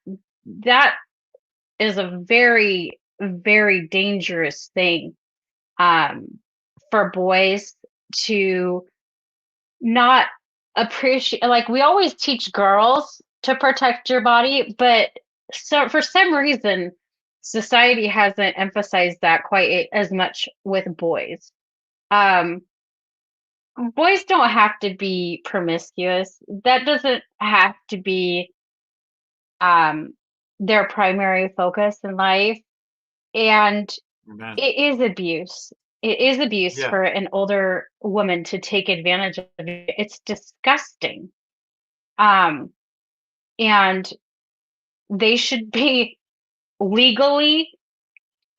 is a very, very dangerous thing, um, for boys to not appreciate. Like we always teach girls to protect your body, but so for some reason, society hasn't emphasized that quite as much with boys. Um, Boys don't have to be promiscuous. That doesn't have to be um, their primary focus in life. And Amen. it is abuse. It is abuse Yeah. for an older woman to take advantage of you. It's disgusting. Um, and they should be legally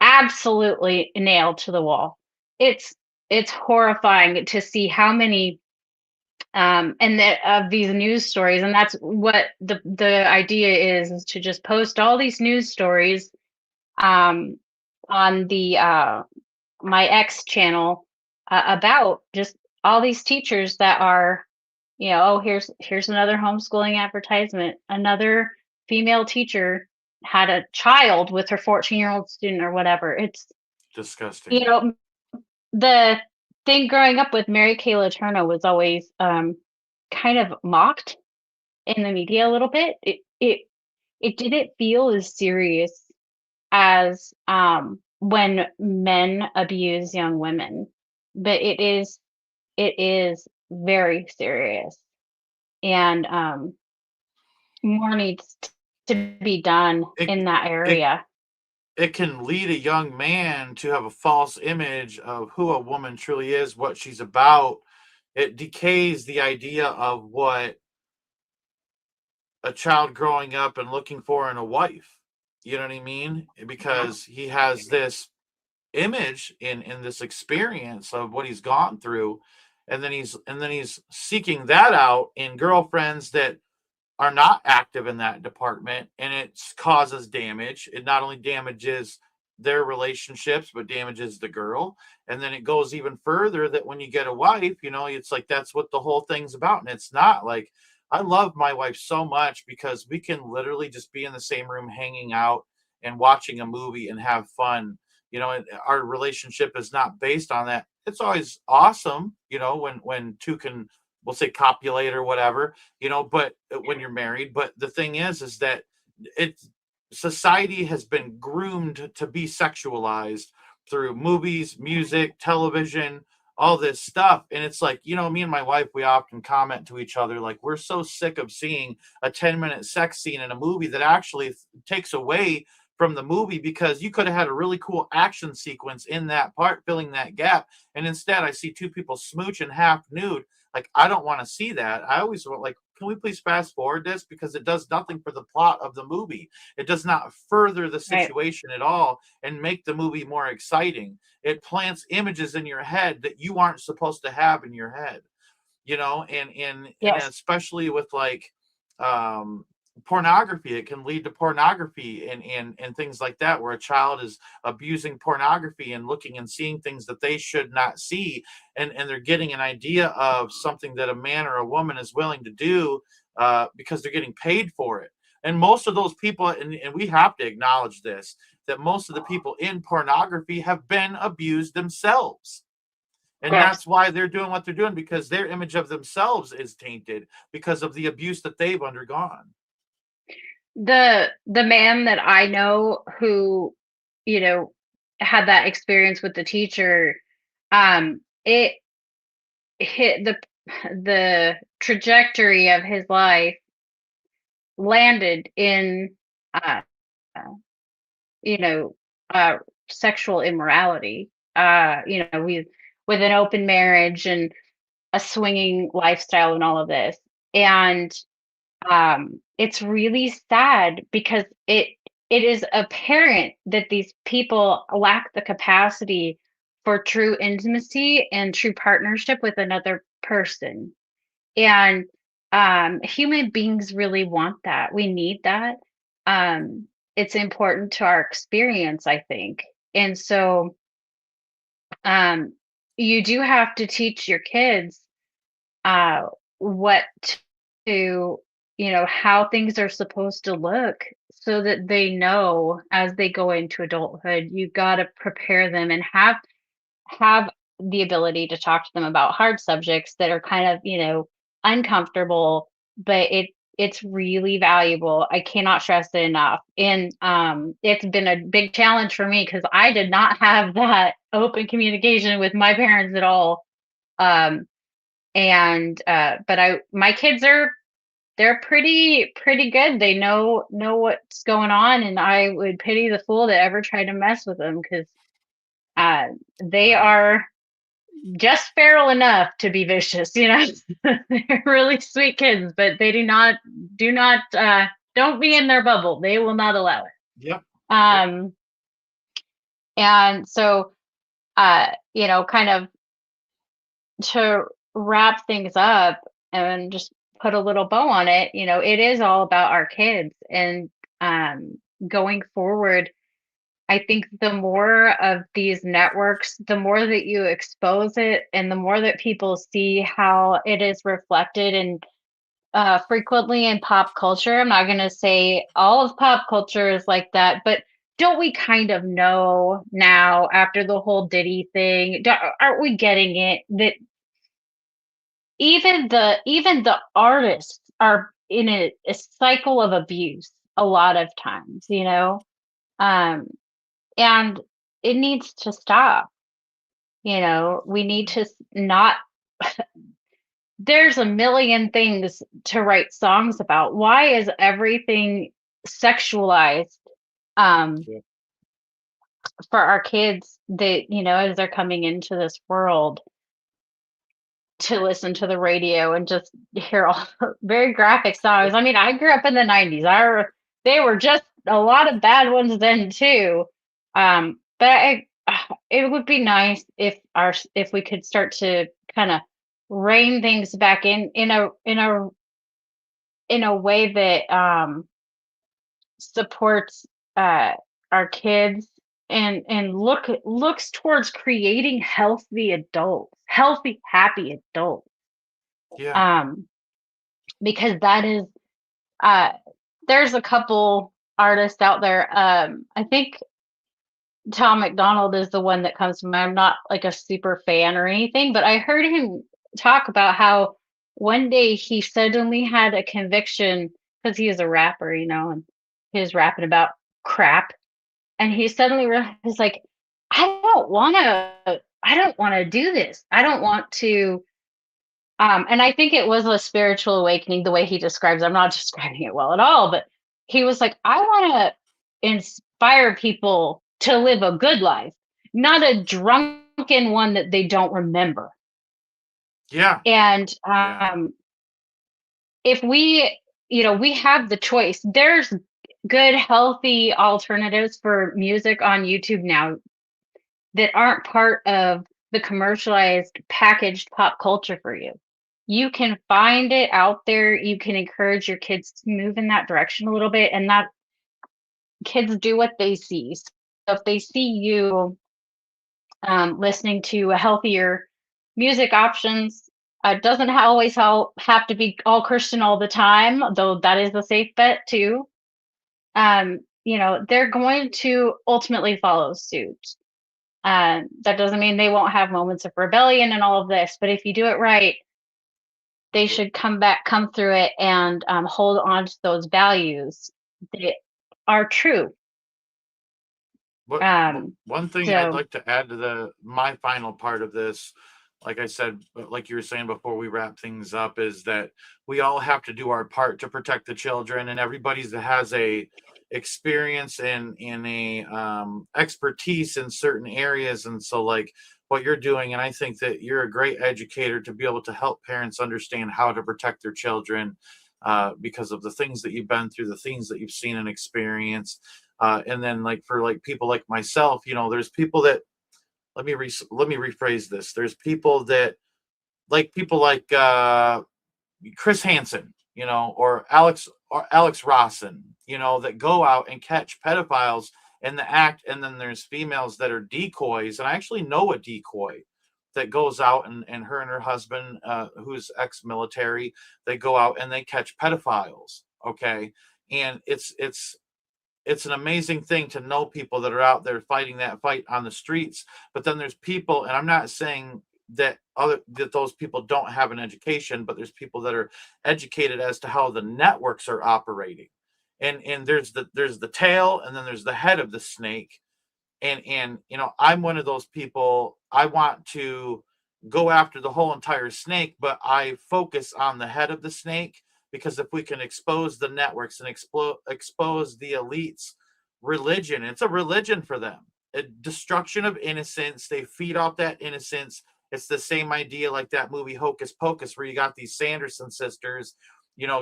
absolutely nailed to the wall. It's it's horrifying to see how many and that of these news stories, and that's what the idea is to just post all these news stories um on the my X channel, about just all these teachers that are, oh, here's another homeschooling advertisement. Another female teacher had a child with her 14-year-old student or whatever. It's, Disgusting. you know, the thing growing up with Mary Kay Letourneau was always kind of mocked in the media a little bit. It didn't feel as serious as when men abuse young women, but it is very serious, and more needs to be done It in that it area. it can lead a young man to have a false image of who a woman truly is, what she's about. It decays the idea of what a child growing up and looking for in a wife. You know what I mean? Yeah. Because he has this image in this experience of what he's gone through, and then he's seeking that out in girlfriends that are not active in that department, and it causes damage. It not only damages their relationships but damages the girl, and then it goes even further that when you get a wife, it's like that's what the whole thing's about. And it's not like, I love my wife so much because we can literally just be in the same room hanging out and watching a movie and have fun. And our relationship is not based on that. It's always awesome, when two can, we'll say, copulate or whatever, but when you're married. But the thing is that it society has been groomed to be sexualized through movies, music, television, all this stuff. And it's like, me and my wife, we often comment to each other like, we're so sick of seeing a 10-minute sex scene in a movie that actually takes away from the movie, because you could have had a really cool action sequence in that part filling that gap, and instead I see two people smooching half nude. Like, I don't want to see that. I always want, like, can we please fast forward this, because it does nothing for the plot of the movie. It does not further the Right. situation at all and make the movie more exciting. It plants images in your head that you aren't supposed to have in your head, and Yes. especially with, like, um pornography. It can lead to pornography and things like that, where a child is abusing pornography and looking and seeing things that they should not see, and they're getting an idea of something that a man or a woman is willing to do, because they're getting paid for it. And most of those people, and we have to acknowledge this, that most of the people in pornography have been abused themselves. And Yes. that's why they're doing what they're doing, because their image of themselves is tainted because of the abuse that they've undergone. The man that I know who, you know, had that experience with the teacher, it hit the trajectory of his life landed in, uh, you know, uh, sexual immorality. With an open marriage and a swinging lifestyle and all of this. And it's really sad because it is apparent that these people lack the capacity for true intimacy and true partnership with another person. And human beings really want that. We need that. It's important to our experience, I think. And so um, you do have to teach your kids uh, what to, how things are supposed to look so that they know as they go into adulthood. You got to prepare them and have the ability to talk to them about hard subjects that are kind of, uncomfortable, but it's really valuable. I cannot stress it enough. And it's been a big challenge for me because I did not have that open communication with my parents at all. Um, and but my kids they're pretty good. They know what's going on, and I would pity the fool that ever tried to mess with them because uh, they Right. are just feral enough to be vicious. They're really sweet kids, but they do not don't be in their bubble. They will not allow it. Yep. Yep. Um, and so kind of to wrap things up and just put a little bow on it, it is all about our kids. And going forward, I think the more of these networks, the more that you expose it and the more that people see how it is reflected and frequently in pop culture. I'm not going to say all of pop culture is like that, but don't we kind of know now after the whole Diddy thing? Aren't we getting it that even the artists are in a cycle of abuse a lot of times, um, and it needs to stop. We need to not. There's a million things to write songs about. Why is everything sexualized? Um, Yeah. for our kids that, as they're coming into this world, to listen to the radio and just hear all very graphic songs. I mean, I grew up in the 90s. They were just a lot of bad ones then too. But it would be nice if we could start to kind of rein things back in a way that supports uh our kids, and looks towards creating healthy, happy adults. Yeah. um because that is uh there's a couple artists out there. I think Tom McDonald is the one that comes to mind. I'm not like a super fan or anything, but I heard him talk about how one day he suddenly had a conviction, because he is a rapper, and he was rapping about crap, and he suddenly realized, like, I don't want to do this. I don't want to. And I think it was a spiritual awakening, the way he describes it. I'm not describing it well at all, but he was like, I want to inspire people to live a good life, not a drunken one that they don't remember. Yeah. And Yeah. if we have the choice. There's good, healthy alternatives for music on YouTube now that aren't part of the commercialized packaged pop culture for you. You can find it out there. You can encourage your kids to move in that direction a little bit, and that kids do what they see. So if they see you listening to a healthier music options, it doesn't always have to be all Christian all the time, though that is a safe bet too. They're going to ultimately follow suit. That doesn't mean they won't have moments of rebellion and all of this, but if you do it right, they should come through it, and hold on to those values that are true. One thing I'd So like to add to my final part of this, like I said, like you were saying before we wrap things up, is that we all have to do our part to protect the children, and everybody that has a experience in a expertise in certain areas. And so, like what you're doing, and I think that you're a great educator to be able to help parents understand how to protect their children, because of the things that you've been through, the things that you've seen and experienced. And then, like, for like people like myself, there's people that, let me rephrase this. There's people like Chris Hansen, or Alex Rossin, that go out and catch pedophiles in the act. And then there's females that are decoys, and I actually know a decoy that goes out, and her and her husband, who's ex-military, they go out and they catch pedophiles. Okay. And it's an amazing thing to know people that are out there fighting that fight on the streets. But then there's people, and I'm not saying that those people don't have an education, but there's people that are educated as to how the networks are operating. And there's the tail, and then there's the head of the snake. And I'm one of those people. I want to go after the whole entire snake, but I focus on the head of the snake, because if we can expose the networks and expose the elites religion, it's a religion for them, a destruction of innocence. They feed off that innocence. It's the same idea like that movie Hocus Pocus, where you got these Sanderson sisters,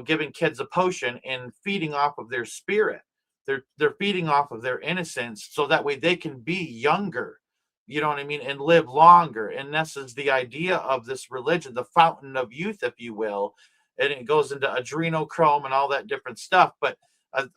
giving kids a potion and feeding off of their spirit. They're feeding off of their innocence, so that way they can be younger, you know what I mean, and live longer. And this is the idea of this religion, the fountain of youth, if you will. And it goes into adrenochrome and all that different stuff. But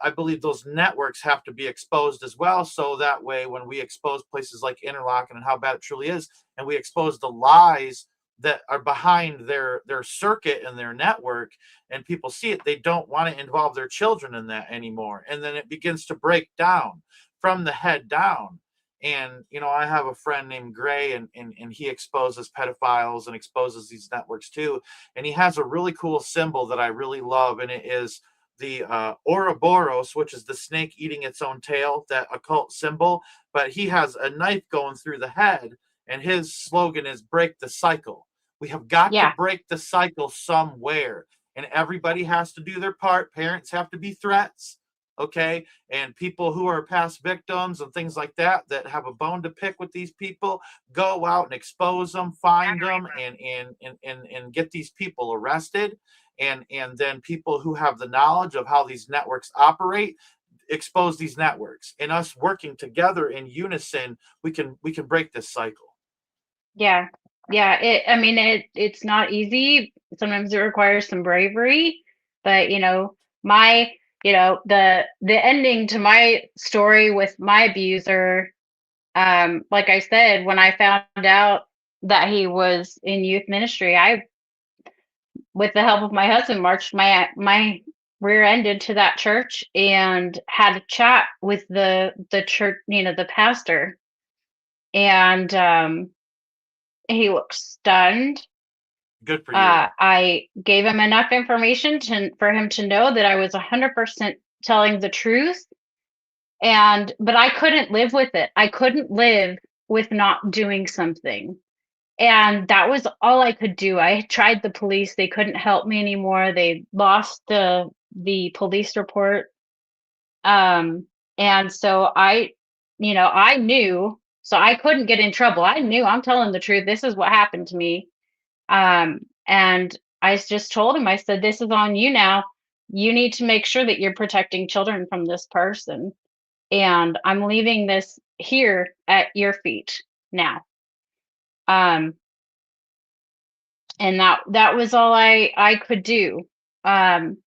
I believe those networks have to be exposed as well, so that way when we expose places like Interlochen and how bad it truly is, and we expose the lies that are behind their circuit and their network, and people see it, they don't want to involve their children in that anymore. And then it begins to break down from the head down. And, I have a friend named Gray, and he exposes pedophiles and exposes these networks too. And he has a really cool symbol that I really love. And it is the Ouroboros, which is the snake eating its own tail, that occult symbol. But he has a knife going through the head, and his slogan is break the cycle. We have got to Yeah. break the cycle somewhere. And everybody has to do their part. Parents have to be threats. Okay, and people who are past victims and things like that have a bone to pick with these people, go out and expose them, find them, and get these people arrested. And then people who have the knowledge of how these networks operate, expose these networks. And us working together in unison, we can break this cycle. Yeah. Yeah. It's not easy. Sometimes it requires some bravery, but my, the ending to my story with my abuser, like I said, when I found out that he was in youth ministry, I, with the help of my husband, marched my rear end into that church and had a chat with the church, the pastor. And he looked stunned. Good for you. I gave him enough information for him to know that I was 100% telling the truth. But I couldn't live with it. I couldn't live with not doing something. And that was all I could do. I tried the police. They couldn't help me anymore. They lost the police report. And so I knew, so I couldn't get in trouble. I knew I'm telling the truth. This is what happened to me. And I just told him, I said, this is on you now. You need to make sure that you're protecting children from this person. And I'm leaving this here at your feet now. Um, and that was all I could do. Um,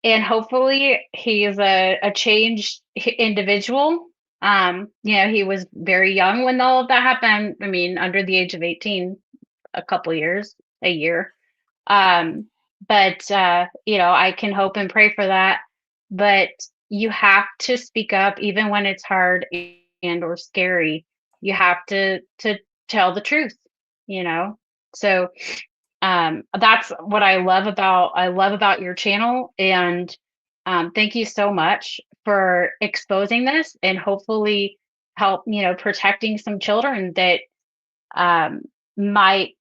and hopefully he's a changed individual. He was very young when all of that happened. I mean, under the age of 18, a year. But I can hope and pray for that. But you have to speak up even when it's hard and or scary. You have to tell the truth, you know. So that's what I love about your channel. And thank you so much for exposing this and hopefully help, protecting some children that um, might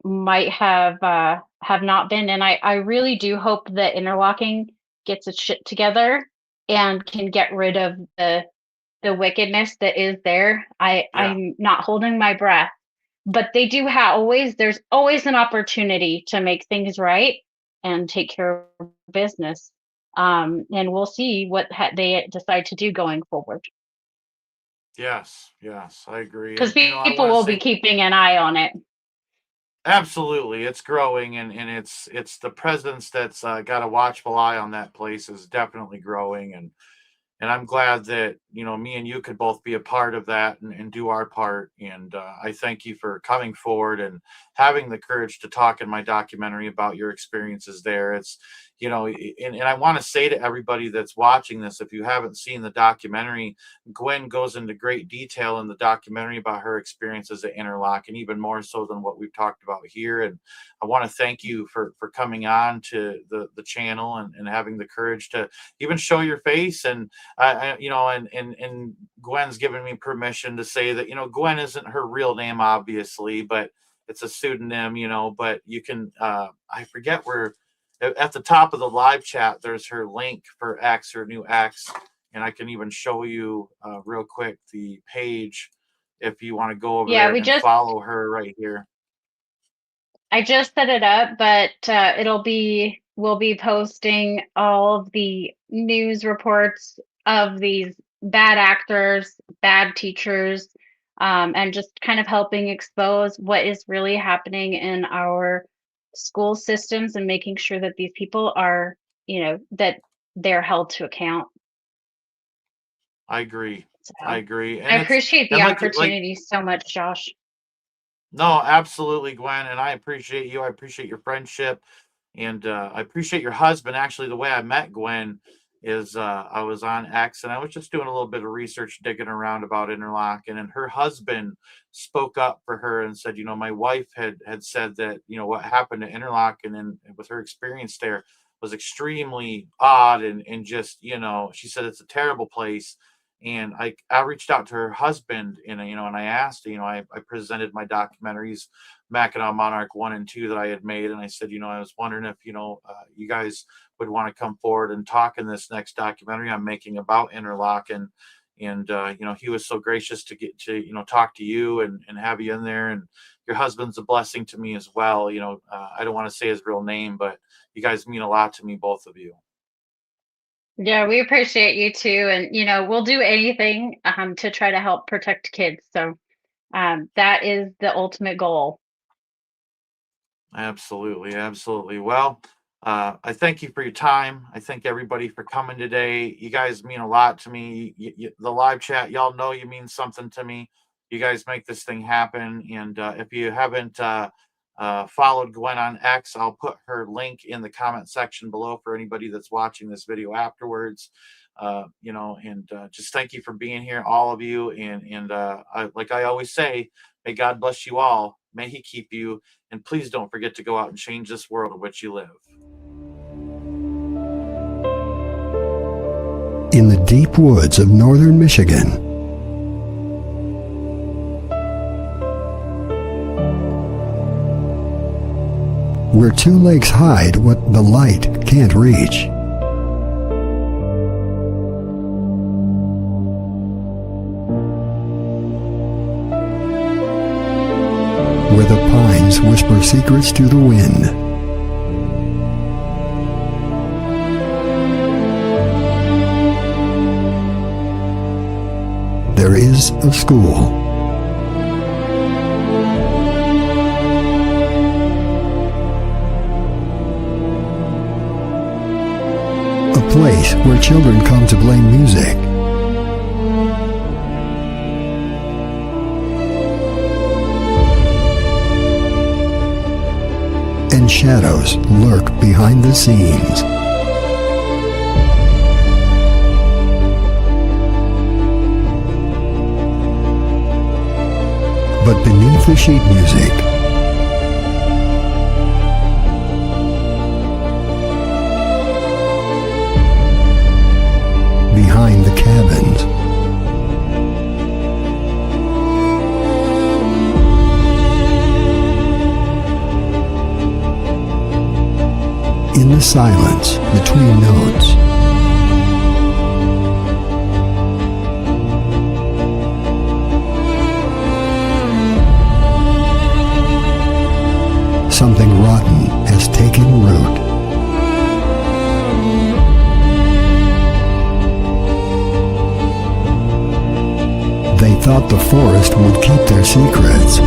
might have not been. And I really do hope that Interlocking gets its shit together and can get rid of the wickedness that is there. Yeah, I'm not holding my breath, but they do have there's always an opportunity to make things right and take care of business. And we'll see what they decide to do going forward, yes, I agree. because And I people want to will be say keeping an eye on it. absolutely, it's growing, and it's the presence that's got a watchful eye on that place is definitely growing. And I'm glad that me and you could both be a part of that, and do our part. And I thank you for coming forward and having the courage to talk in my documentary about your experiences there. It's and I want to say to everybody that's watching this, if you haven't seen the documentary, Gwen goes into great detail in the documentary about her experiences at Interlock, and even more so than what we've talked about here. And I want to thank you for coming on to the channel, and having the courage to even show your face. And and Gwen's given me permission to say that Gwen isn't her real name, obviously, but it's a pseudonym. But you can I forget where, at the top of the live chat, there's her link for X, her new X, and I can even show you real quick the page if you want to go over Yeah, there and follow her right here. I just set it up, but we'll be posting all of the news reports of these bad actors, bad teachers, and just kind of helping expose what is really happening in our school systems and making sure that these people are, that they're held to account. I agree. I So agree. I And appreciate the like opportunity so much, Josh. no, absolutely, Gwen. And I appreciate you. I appreciate your friendship. And I appreciate your husband. Actually, the way I met Gwen is I was on X and I was just doing a little bit of research, digging around about Interlochen, and her husband spoke up for her and said, you know, my wife had said that, you know, what happened to Interlochen and with her experience there was extremely odd and just, you know, she said it's a terrible place. And I reached out to her husband and you know, and I asked, you know, I presented my documentaries, Mackinac Monarch 1 and 2 that I had made, and I said, you know, I was wondering if, you know, you guys would want to come forward and talk in this next documentary I'm making about Interlochen. And you know, he was so gracious to get to, you know, talk to you and have you in there. And your husband's a blessing to me as well. You know, I don't want to say his real name, but you guys mean a lot to me, both of you. Yeah, we appreciate you too. And, you know, we'll do anything to try to help protect kids. So that is the ultimate goal. Absolutely, absolutely. Well, I thank you for your time. I thank everybody for coming today. You guys mean a lot to me. The live chat, y'all know you mean something to me. You guys make this thing happen. And if you haven't followed Gwen on X, I'll put her link in the comment section below for anybody that's watching this video afterwards. You know, and just thank you for being here, all of you. And like I always say, may God bless you all. May He keep you. And please don't forget to go out and change this world in which you live. In the deep woods of northern Michigan, where two lakes hide what the light can't reach, where the pines whisper secrets to the wind, there is a school. A place where children come to play music, and shadows lurk behind the scenes. But beneath the sheet music, behind the cabins, in the silence between notes, something rotten has taken root. They thought the forest would keep their secrets.